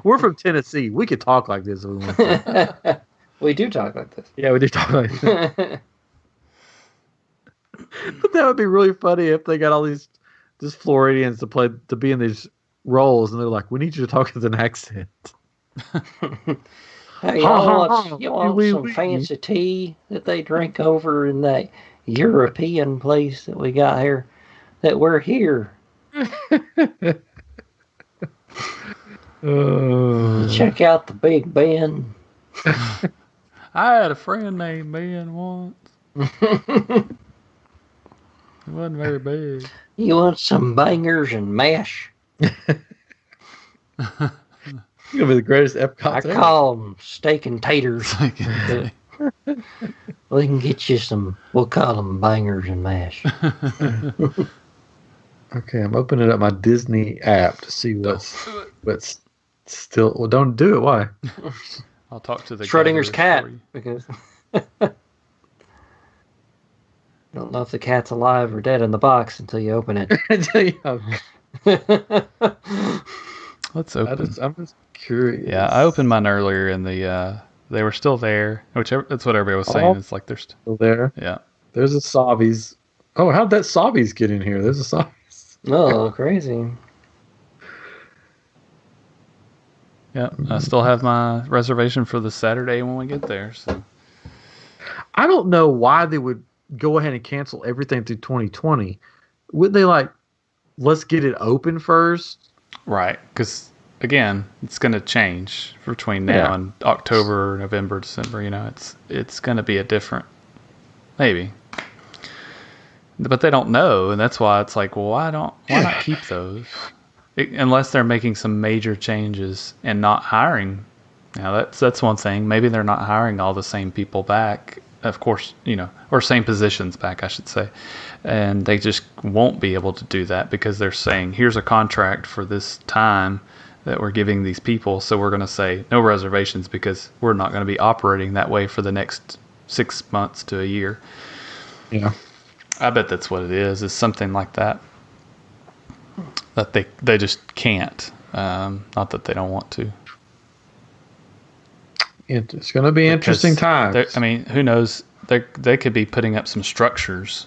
We're from Tennessee. We could talk like this if we want to. We do talk like this. Yeah, we do talk like this. But that would be really funny if they got all these just Floridians to be in these roles, and they're like, "We need you to talk with an accent." Hey, you want some fancy tea that they drink over in that European place that we got here? That we're here. Check out the Big Ben. I had a friend named Ben once. It wasn't very big. You want some bangers and mash? It's gonna be the greatest Epcot. I call them steak and taters. We can get you some. We'll call them bangers and mash. Okay, I'm opening up my Disney app to see what's still. Well, don't do it. Why? I'll talk to the Schrodinger's cat for you. because don't know if the cat's alive or dead in the box until you open it. Let's open. I'm just curious. Yeah, I opened mine earlier, and they were still there. That's what everybody was saying. It's like they're still there. Yeah. There's a Savi's. Oh, how'd that Savi's get in here? There's a Savi's. Oh, crazy. Yeah, I still have my reservation for the Saturday when we get there. So I don't know why they would go ahead and cancel everything through 2020. Wouldn't they let's get it open first? Right, because again, it's going to change between now and October, November, December. It's going to be a different, maybe. But they don't know, and that's why it's like, well, why not keep those? Unless they're making some major changes and not hiring. Now that's one thing. Maybe they're not hiring all the same people back, of course, or same positions back, I should say. And they just won't be able to do that because they're saying, here's a contract for this time that we're giving these people. So we're going to say no reservations because we're not going to be operating that way for the next 6 months to a year. Yeah. I bet that's what it is something like that. That they just can't. Not that they don't want to. It's going to be interesting times. I mean, who knows? They could be putting up some structures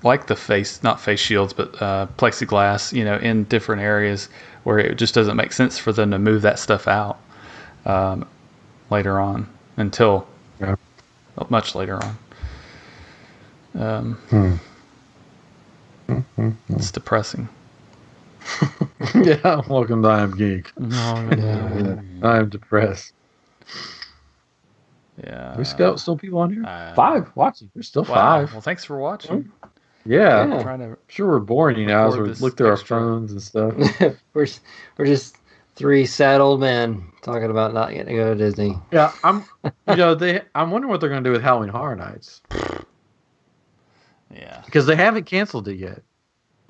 like not face shields, but plexiglass, in different areas where it just doesn't make sense for them to move that stuff out later on until much later on. It's depressing. Yeah, welcome to iamGEEK. I'm depressed. Yeah. We still people on here? 5 watching. There's still 5. Well, thanks for watching. Yeah. I'm trying to sure we're boring you now as we look through our phones and stuff. we're just 3 sad old men talking about not getting to go to Disney. Yeah, I'm wondering what they're going to do with Halloween Horror Nights. Yeah. Because they haven't canceled it yet.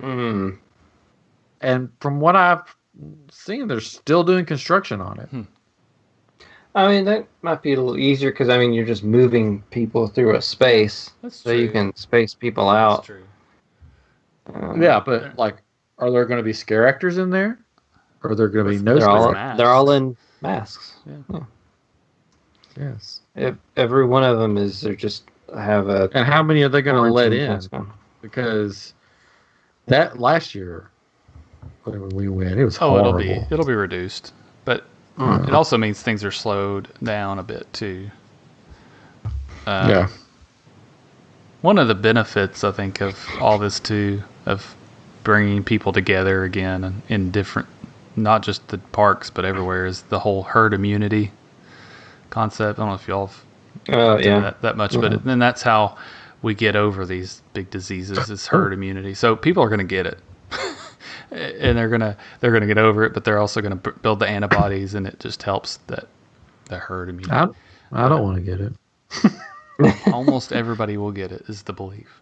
Mm. And from what I've seen, they're still doing construction on it. I mean, that might be a little easier because, you're just moving people through a space. That's true. true. You can space people out. That's true. Yeah, but, are there going to be scare actors in there? Or are there going to be no scare actors? They're all in masks. Yeah. Yes. Every one of them they're just have a... And how many are they going to let in? Because that last year, when we went, it was horrible. It'll be reduced, but it also means things are slowed down a bit too. Yeah. One of the benefits, I think, of all this too, of bringing people together again in different, not just the parks but everywhere, is the whole herd immunity concept. I don't know if y'all have done that much, but then that's how we get over these big diseases, is herd immunity. So people are going to get it. And they're gonna get over it, but they're also gonna build the antibodies, and it just helps the herd immunity. I don't want to get it. Almost everybody will get it, is the belief.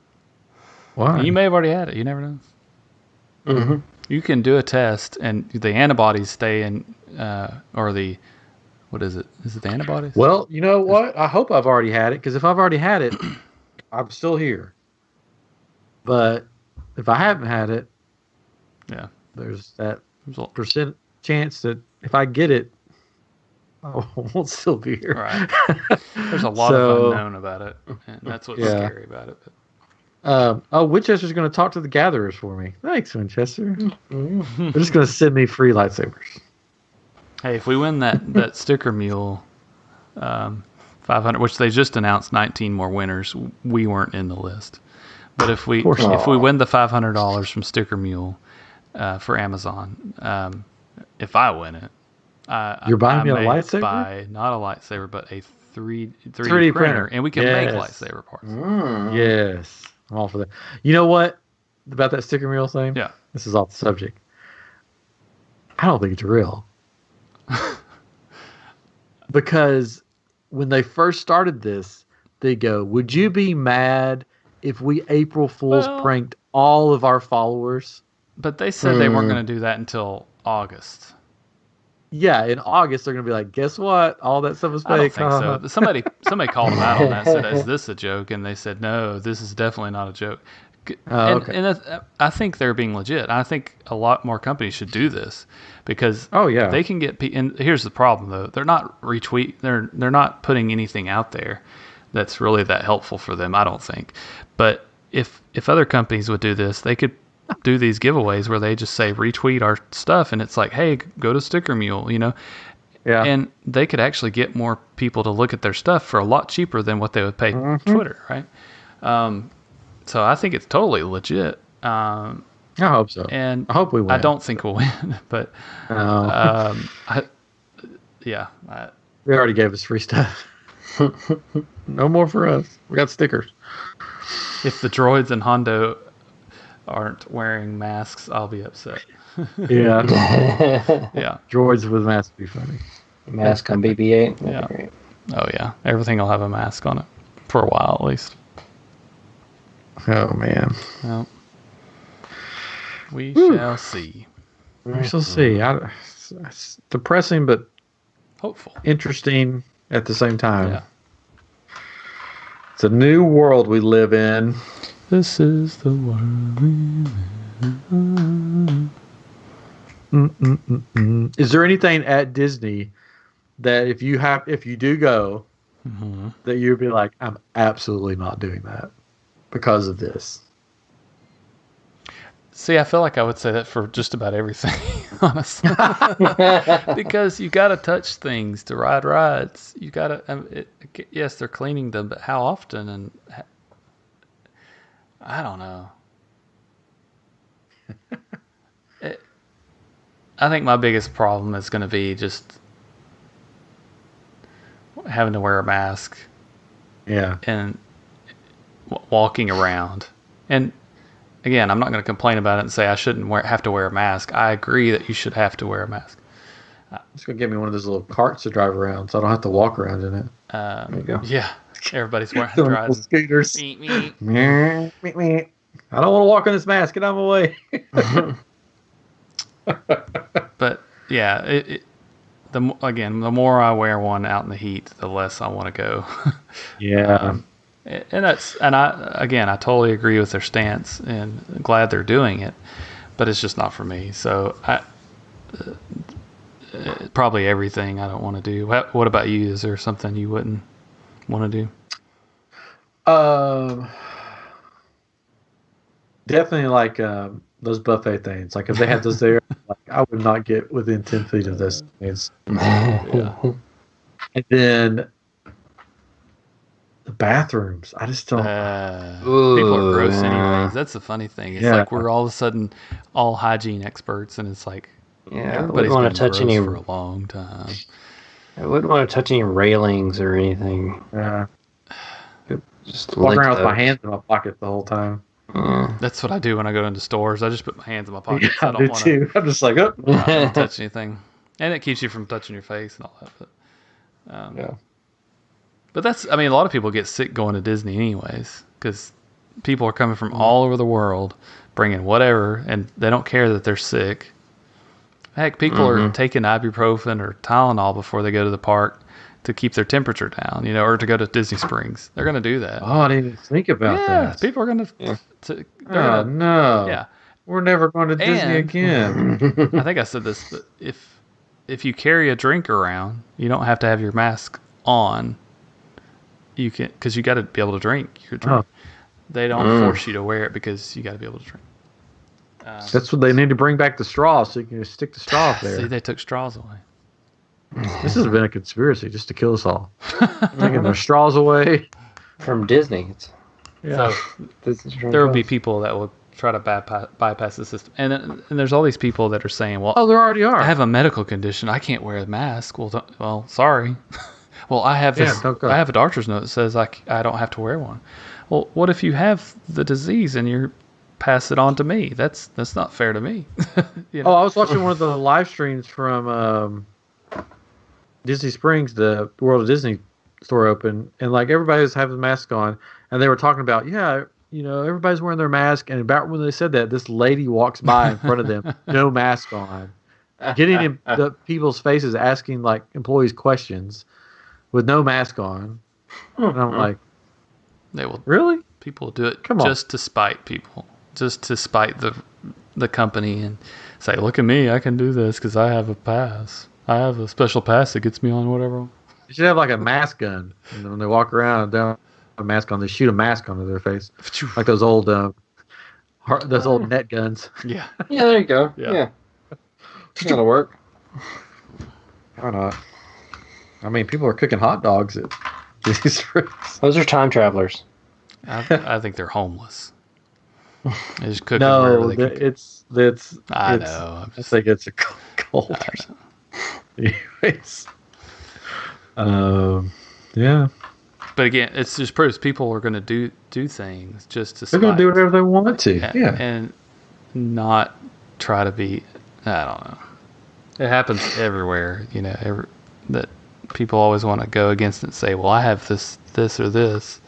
Why? And you may have already had it. You never know. Mm-hmm. You can do a test, and the antibodies stay in, or the, what is it? Is it the antibodies? Well, you know what? I hope I've already had it, because if I've already had it, I'm still here. But if I haven't had it, yeah, there's that percent chance that if I get it, I won't still be here. Right. There's a lot of unknown about it, and that's what's scary about it. But. Winchester's going to talk to the gatherers for me. Thanks, Winchester. They're just going to send me free lightsabers. Hey, if we win that sticker mule, 500, which they just announced 19 more winners, we weren't in the list. But if we win the $500 from Sticker Mule for Amazon, if I win it, you're buying me a lightsaber? Buy not a lightsaber, but a 3D printer, and we can make lightsaber parts. Yes, I'm all for that. You know what about that sticker mule thing? Yeah, this is off the subject. I don't think it's real. Because when they first started this, they go, "Would you be mad if we April Fool's pranked all of our followers?" But they said they weren't going to do that until August. Yeah, in August they're going to be like, "Guess what? All that stuff is fake." I don't think so. Somebody called them out on that. Said, "Is this a joke?" And they said, "No, this is definitely not a joke." Okay. And I think they're being legit. I think a lot more companies should do this because they can get. And here's the problem though: they're not They're not putting anything out there that's really that helpful for them. I don't think. But if other companies would do this, they could do these giveaways where they just say retweet our stuff, and it's like, hey, go to Sticker Mule, Yeah. And they could actually get more people to look at their stuff for a lot cheaper than what they would pay Twitter, right? So I think it's totally legit. I hope so. And I hope we win. I don't think we'll win, but they already gave us free stuff. No more for us. We got stickers. If the droids and Hondo aren't wearing masks, I'll be upset. Yeah. Yeah. Droids with masks would be funny. Mask on BB-8. Yeah. Great. Oh yeah. Everything will have a mask on it for a while at least. Oh man. Well, we shall see. We shall see. It's depressing, but hopeful, interesting at the same time. Yeah. It's a new world we live in. This is the world we live in. Is there anything at Disney that if you do go, that you'd be like, I'm absolutely not doing that because of this? See, I feel like I would say that for just about everything, honestly. Because you got to touch things to ride rides. You got to. Yes, they're cleaning them, but how often? And I don't know. I think my biggest problem is going to be just having to wear a mask. Yeah. And walking around. And again, I'm not going to complain about it and say I shouldn't have to wear a mask. I agree that you should have to wear a mask. It's going to give me one of those little carts to drive around so I don't have to walk around in it. There you go. Yeah. Everybody's driving scooters. I don't want to walk on this mask. Get out of my way. But yeah, the more I wear one out in the heat, the less I want to go. Yeah. And I totally agree with their stance and glad they're doing it, but it's just not for me. So probably everything I don't want to do. What about you? Is there something you wouldn't want to do? Definitely like those buffet things. Like if they had those there, like I would not get within 10 feet of those things. Yeah. And then the bathrooms. I just don't. People are gross anyways. That's the funny thing. It's like we're all of a sudden all hygiene experts, and it's like everybody's been gross for a long time. I wouldn't want to touch any railings or anything. Yeah. Just walk around with my hands in my pocket the whole time. That's what I do when I go into stores. I just put my hands in my pockets. Yeah, I don't want to. I'm just like, oh. I don't touch anything, and it keeps you from touching your face and all that. But, yeah. But a lot of people get sick going to Disney anyways, because people are coming from all over the world, bringing whatever, and they don't care that they're sick. Heck, people are taking ibuprofen or Tylenol before they go to the park to keep their temperature down, or to go to Disney Springs. They're going to do that. Oh, I didn't even think about that. People are going to. Oh, no. Yeah. We're never going to Disney again. I think I said this, but if you carry a drink around, you don't have to have your mask on. You can, because you got to be able to drink your drink. Oh. They don't force you to wear it because you got to be able to drink. That's what they need to bring back the straw so you can just stick the straw up there. See, they took straws away. This has been a conspiracy just to kill us all. Taking their straws away from Disney. So there will be people that will try to bypass the system, and there's all these people that are saying, "Well, there already are. I have a medical condition. I can't wear a mask." Well, sorry. Well, I have this. don't go. I have a doctor's note that says I don't have to wear one. Well, what if you have the disease and you pass it on to me? That's not fair to me. You know? Oh, I was watching one of the live streams from Disney Springs, the World of Disney store open, and like everybody was having masks on, and they were talking about, everybody's wearing their mask, and about when they said that, this lady walks by in front of them, no mask on, getting in the people's faces, asking like employees questions with no mask on, and I'm like, they will really? People do it just to spite people, just to spite the company and say, look at me, I can do this because I have a pass. I have a special pass that gets me on whatever. You should have like a mask gun, and when they walk around and don't have a mask on, they shoot a mask onto their face, like those old net guns. Yeah, there you go. Yeah. That'll work. Why not? I mean, people are cooking hot dogs at Disney Springs. Those are time travelers. I think they're homeless. They just cook wherever they can. I know. I think it's a cold or something. Anyways, yeah. But again, it's just proves people are going to do things just to. They're going to do whatever they want to. Yeah, and not try to be. I don't know. It happens everywhere, that people always want to go against it and say, "Well, I have this, or this."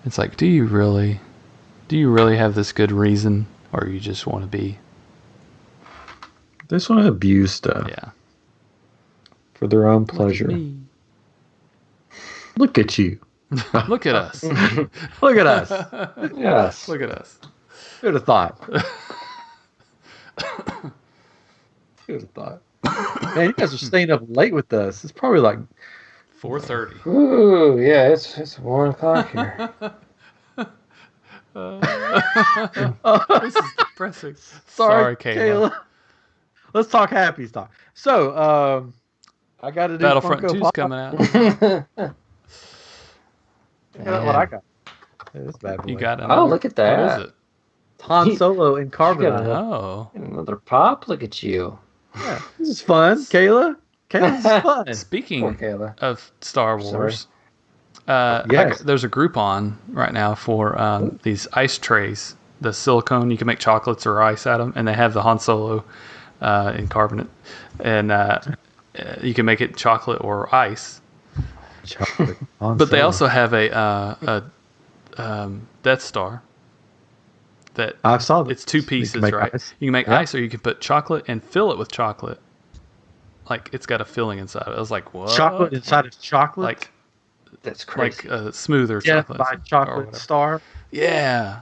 It's like, do you really have this good reason, or you just want to be? They just want to abuse stuff. Yeah. For their own pleasure. Look at you. Look at us. Look at us. Yes. Look at us. Who'd have thought? Who'd have thought? Man, you guys are staying up late with us. It's probably like 4:30. Ooh, yeah, it's 1 o'clock here. This is depressing. Sorry, Kayla. Let's talk happy stuff. So, I got to do Battlefront Funko 2's Pop. coming out. What I got. Yeah, this bad boy. You got it. Oh, look at that. What is it? Han Solo in carbonite. Oh. Another pop? Look at you. Yeah, this is fun, Kayla. This is fun. Speaking Kayla. of Star Wars, yes. there's a Groupon right now for these ice trays. The silicone, you can make chocolates or ice out of them, and they have the Han Solo in carbonate. And you can make it chocolate or ice. Chocolate. But they also have a Death Star. That I saw that. It's two pieces, right? Ice. You can make ice, or you can put chocolate and fill it with chocolate. Like it's got a filling inside of it. I was like, what? Chocolate inside of chocolate? Like that's crazy. Like smoother chocolate. chocolate. By Chocolate Star. Yeah.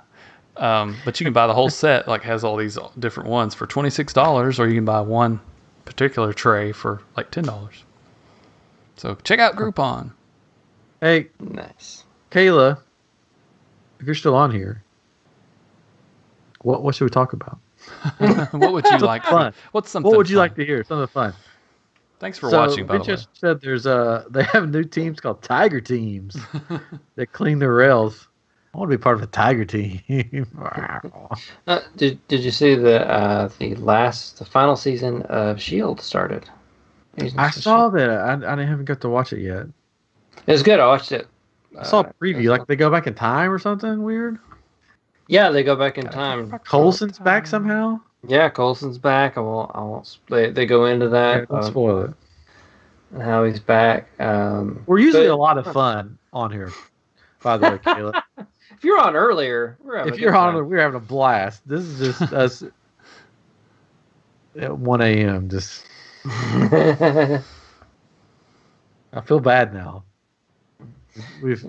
But you can buy the whole set, like has all these different ones for $26, or you can buy one particular tray for like $10. So check out Groupon. Hey, nice. Kayla, if you're still on here, what should we talk about? What would you like? Fun. What's something? What would you fun? like to hear? Something fun. Thanks for watching. By the way, just said they have new teams called Tiger Teams that clean their rails. I want to be part of a Tiger team. Did you see the final season of Shield started? I saw that. I haven't got to watch it yet. It was good. I watched it. I saw a preview. Like they go back in time or something weird. Yeah, they go back in time. Coulson's back somehow. Yeah, Coulson's back. I won't. They go into that. Yeah, don't spoil it. And how he's back. We're usually a lot of fun on here. By the way, Caleb. If you're on earlier, we're having a blast. This is just us at 1 a.m. Just. I feel bad now. We've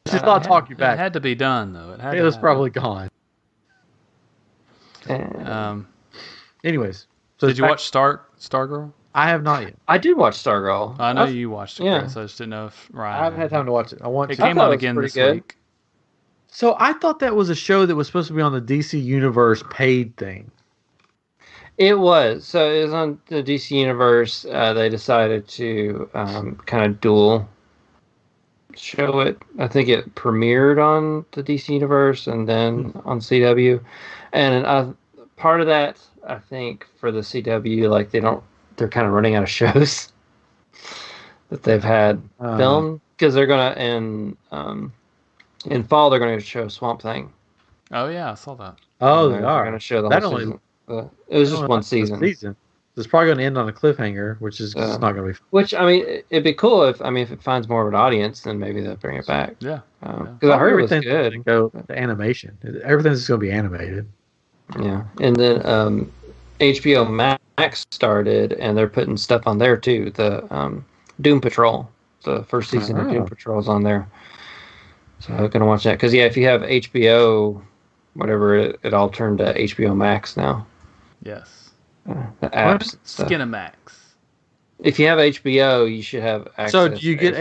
just not talk you back. It had to be done though. Caleb's probably gone. Anyways, so did you watch Stargirl? I have not yet. I did watch Stargirl. I know you watched it, Chris. I just didn't know if Ryan. I haven't had time to watch it. It came out again this week. So I thought that was a show that was supposed to be on the DC Universe paid thing. It was. So it was on the DC Universe. They decided to kind of dual show it. I think it premiered on the DC Universe and then on CW. And part of that, I think, for the CW, like they're kind of running out of shows. that they've had filmed because they're gonna in fall they're gonna show Swamp Thing. Oh yeah, I saw that. Oh, they're gonna show the whole season. It was just one season. It's probably going to end on a cliffhanger, which is just not going to be fun. Which, I mean, it'd be cool if it finds more of an audience, then maybe they'll bring it back. Yeah. Because I heard everything's good. Go to animation. Everything's just going to be animated. Yeah. And then HBO Max started, and they're putting stuff on there, too. The Doom Patrol. The first season of Doom Patrol is on there. So I'm going to watch that. Because, yeah, if you have HBO, whatever, it all turned to HBO Max now. Yes. The apps. Skinamax. If you have HBO, you should have access. So do you get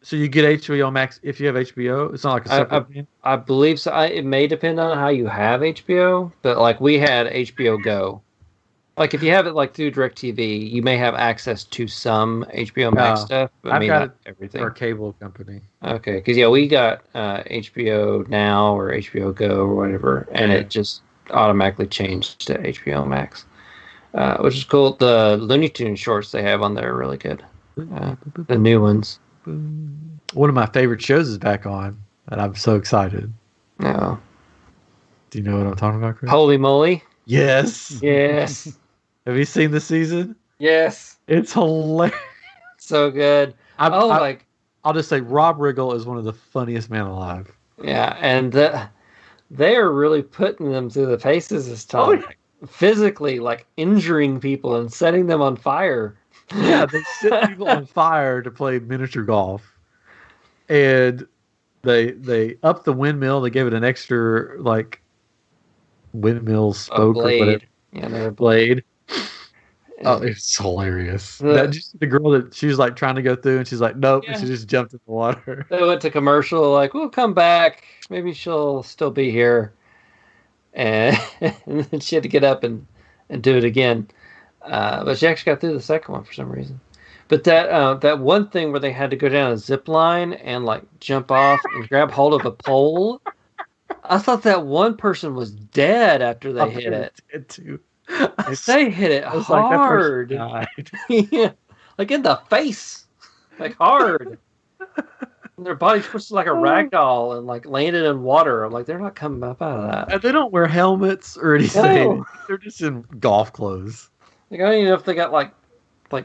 So you get HBO Max if you have HBO? It's not like a separate. I believe so. It may depend on how you have HBO, but like we had HBO Go. Like if you have it like through DirecTV, you may have access to some HBO Max stuff, but I've got everything. Our cable company. Okay, because we got HBO Now or HBO Go or whatever, and it just automatically changed to HBO Max. Which is cool. The Looney Tunes shorts they have on there are really good. The new ones. One of my favorite shows is back on, and I'm so excited. No. Do you know what I'm talking about, Chris? Holy moly. Yes. Yes. Have you seen this season? Yes. It's hilarious. So good. I'll just say Rob Riggle is one of the funniest men alive. Yeah, and they are really putting them through the paces this time. Oh, yeah. Physically, like injuring people and setting them on fire. Yeah, they set people on fire to play miniature golf, and they upped the windmill. They gave it an extra like windmill spoke or whatever. Yeah, another blade. Oh, it's hilarious. Just the girl that she was like trying to go through, and she's like, nope, and she just jumped in the water. They went to commercial, like, we'll come back. Maybe she'll still be here. And then she had to get up and do it again. But she actually got through the second one for some reason. But that one thing where they had to go down a zip line and like jump off and grab hold of a pole, I thought that one person was dead after they hit it. Did too. They hit it hard. Like, yeah, like in the face, like hard. And their body twisted like a rag doll and like landed in water. Like they're not coming up out of that. And they don't wear helmets or anything. No. They're just in golf clothes. Like I don't even know if they got like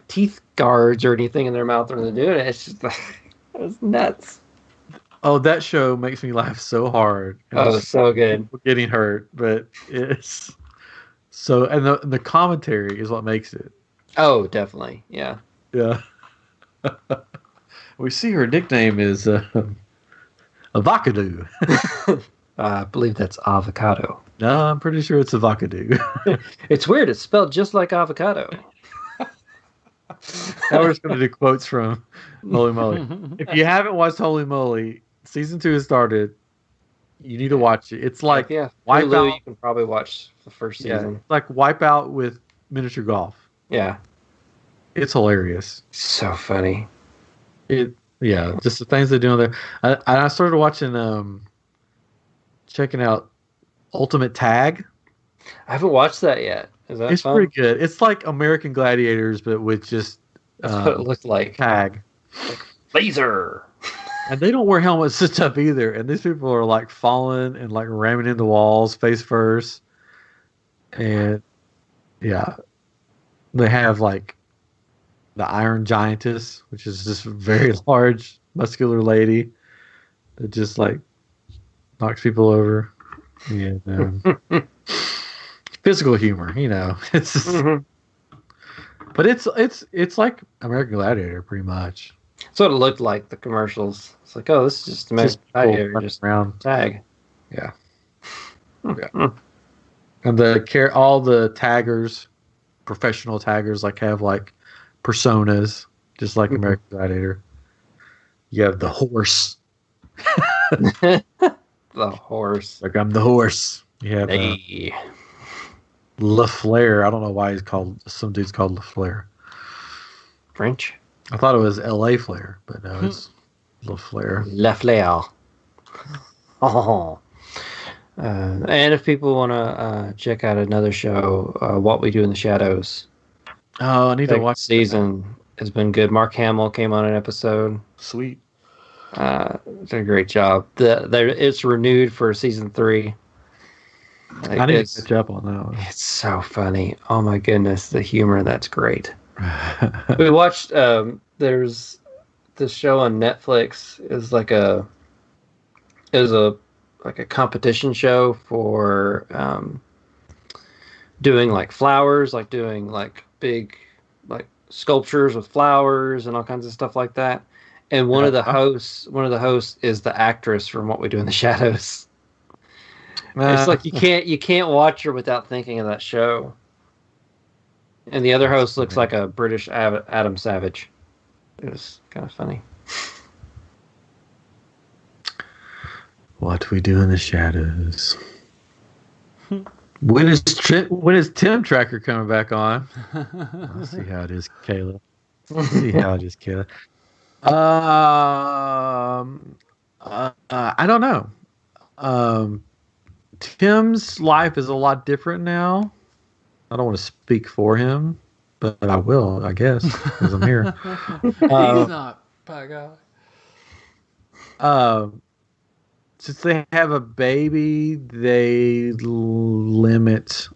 teeth guards or anything in their mouth when they're doing it. It's just it was nuts. Oh, that show makes me laugh so hard. It's so good. People getting hurt, but it's so and the commentary is what makes it. Oh, definitely. Yeah. Yeah. We see her nickname is Avocado. I believe that's avocado. No, I'm pretty sure it's Avocado. It's weird. It's spelled just like avocado. Now we're just going to do quotes from Holy Moly. If you haven't watched Holy Moly, season 2 has started. You need to watch it. It's like Wipeout. You can probably watch the first season. It's like Wipeout with miniature golf. Yeah. It's hilarious. So funny. Just the things they do on there. I started watching, checking out Ultimate Tag. I haven't watched that yet. Is that It's fun? pretty good. It's like American Gladiators, but with just that's what it looked like. Tag. Like laser. And they don't wear helmets and stuff either. And these people are like falling and like ramming into walls face first. And yeah, they have like the Iron Giantess, which is this very large, muscular lady that just like knocks people over. And physical humor, It's just, but it's like American Gladiator pretty much. That's what it looked like. The commercials. It's like, oh, this is just American Gladiator, just around tag. Yeah. Yeah. And all the taggers, professional taggers, like have like personas, just like American Gladiator. You have the horse. The horse. Like I'm the horse. You have LaFleur. I don't know why some dude's called LaFleur. French? I thought it was L.A. Flair, but no, it's LaFleur. LaFleur. Oh. And if people want to check out another show, What We Do in the Shadows. Oh, I need to watch season. has been good. Mark Hamill came on an episode. Sweet. Did a great job. It's renewed for season 3. I need to catch up on that one. It's so funny. Oh my goodness, the humor, that's great. We watched there's this show on Netflix is like a competition show for doing like flowers, like doing like big like sculptures with flowers and all kinds of stuff like that. And one of the hosts is the actress from What We Do in the Shadows. It's like you can't watch her without thinking of that show. And the other host looks like a British Adam Savage. It was kind of funny. What We Do in the Shadows. When is Tim Tracker coming back on? Let's see how it is, Kayla. I don't know. Tim's life is a lot different now. I don't want to speak for him, but I will, I guess, because I'm here. He's not, by God. Since they have a baby, they limit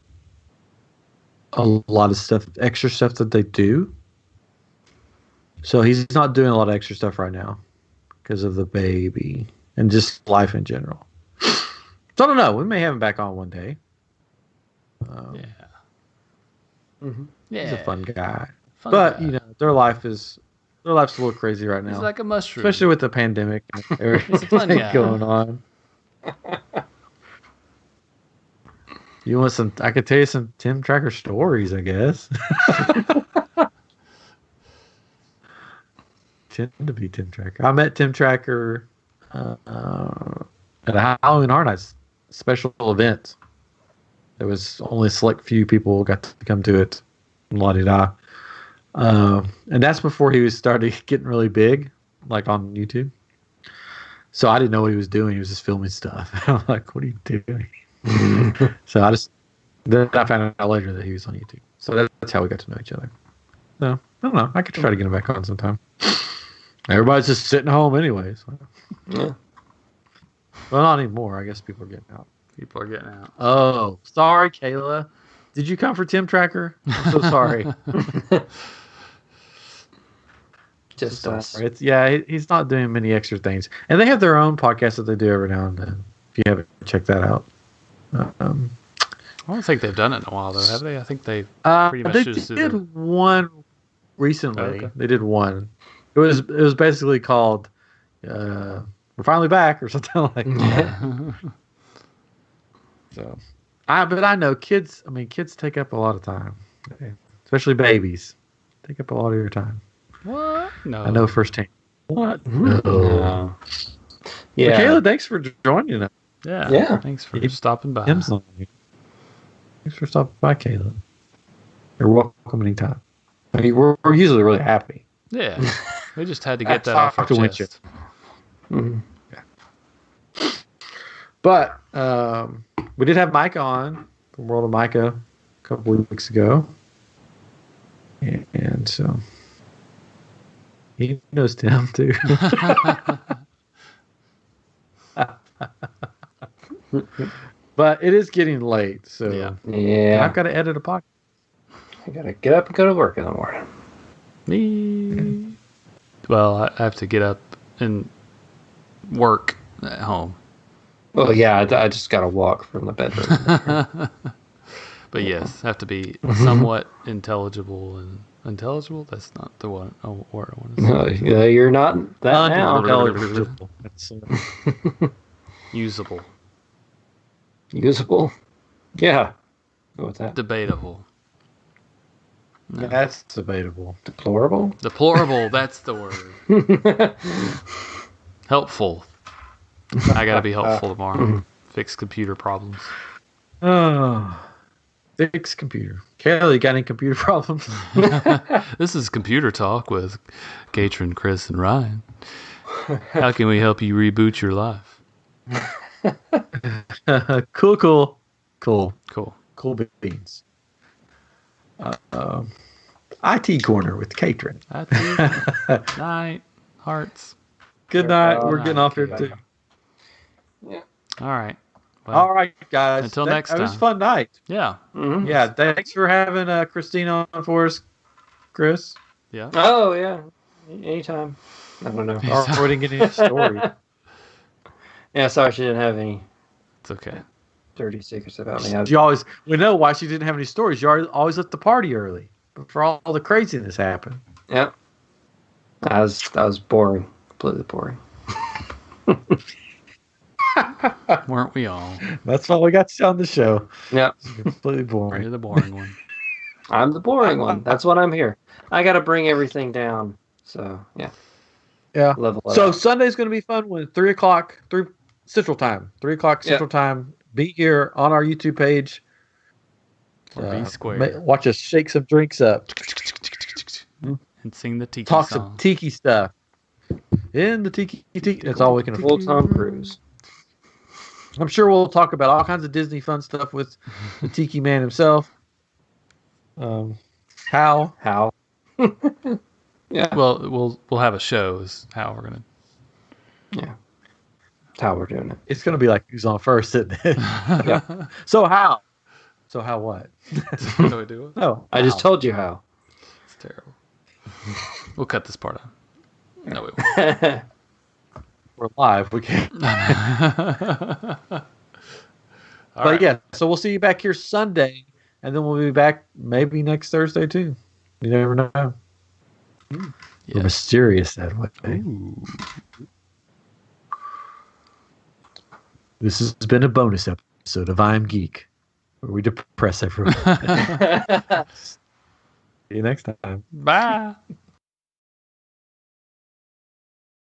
a lot of stuff, extra stuff that they do. So he's not doing a lot of extra stuff right now because of the baby and just life in general. So I don't know. We may have him back on one day. Yeah. He's a fun guy. But you know, their life's a little crazy right now. He's like a mushroom, especially with the pandemic and everything going on. You want some? I could tell you some Tim Tracker stories, I guess. Tend to be Tim Tracker. I met Tim Tracker at a Halloween Horror Nights special event. There was only a select few people got to come to it. La-di-da. And that's before he started getting really big, like on YouTube. So I didn't know what he was doing. He was just filming stuff. I'm like, what are you doing? So then I found out later that he was on YouTube. So that's how we got to know each other. So I don't know. I could try to get him back on sometime. Everybody's just sitting home anyway. So. Yeah. Well, not anymore. I guess people are getting out. People are getting out. Oh, sorry, Kayla. Did you come for Tim Tracker? I'm so sorry. Just us. He's not doing many extra things. And they have their own podcast that they do every now and then. If you haven't checked that out. I don't think they've done it in a while, though, have they? I think they pretty much just did one recently. Okay. They did one. It was basically called "We're Finally Back" or something like that. So, but I know kids. I mean, kids take up a lot of time, especially babies. Take up a lot of your time. What? No, I know firsthand. What? No. Yeah. Kayla, thanks for joining us. Yeah. Thanks for stopping by. Thanks for stopping by, Kayla. You're welcome anytime. I mean, we're usually really happy. Yeah, we just had to get that off our chest. Mm-hmm. Yeah. But we did have Micah on from World of Micah a couple of weeks ago, and so he knows Tim too. But it is getting late, so yeah. I've got to edit a podcast. I gotta get up and go to work in the morning. Me. Well, I have to get up and work at home. Well, yeah, I just gotta walk from the bedroom. But yes, have to be somewhat intelligible and intelligible. That's not the word I want to say. No, you're not that now. Unintelligible. Usable. Usable? Yeah. Go with that. Debatable. No. That's debatable. Deplorable? Deplorable, that's the word. Helpful. I gotta be helpful tomorrow. Fix computer problems. Oh, fix computer. Kayla, you got any computer problems? This is Computer Talk with Catron, Chris, and Ryan. How can we help you reboot your life? Cool. Cool beans. IT Corner with Catron. Night. Hearts. Good night. We're getting off here too. Yeah. All right. Well, all right, guys. Until next time. It was a fun night. Yeah. Mm-hmm. Yeah. Thanks for having Christina on for us, Chris. Yeah. Oh, yeah. Anytime. I don't know. We didn't get any story. Yeah, sorry she didn't have any. It's okay. Dirty secrets about me. We know why she didn't have any stories. You always left the party early before all the craziness happened. Yep. That was boring. Completely boring. Weren't we all? That's why we got you on the show. Yep. It's completely boring. You're the boring one. I'm the boring one. That's what I'm here. I got to bring everything down. So, yeah. Yeah. Level so up. Sunday's going to be fun when 3 o'clock, 3 Central Time. 3 o'clock Central Time. Be here on our YouTube page. Or be square. Watch us shake some drinks up. And sing the Tiki Talk song. some Tiki stuff. In the Tiki. That's all we can afford. Full Tom Cruise. I'm sure we'll talk about all kinds of Disney fun stuff with the Tiki man himself. How? Yeah. Well, we'll have a show. Is how we're gonna. Yeah. That's how we're doing it. It's gonna be like who's on first, isn't it? Yeah. So how? So how what? Do we do it? No, I just told you how. It's terrible. We'll cut this part out. No, we won't. We're live. We can't. All right. Yeah, so we'll see you back here Sunday, and then we'll be back maybe next Thursday too. You never know. We're Yes. mysterious that way. Ooh. This has been a bonus episode of iamGEEK, where we depress everyone. See you next time. Bye.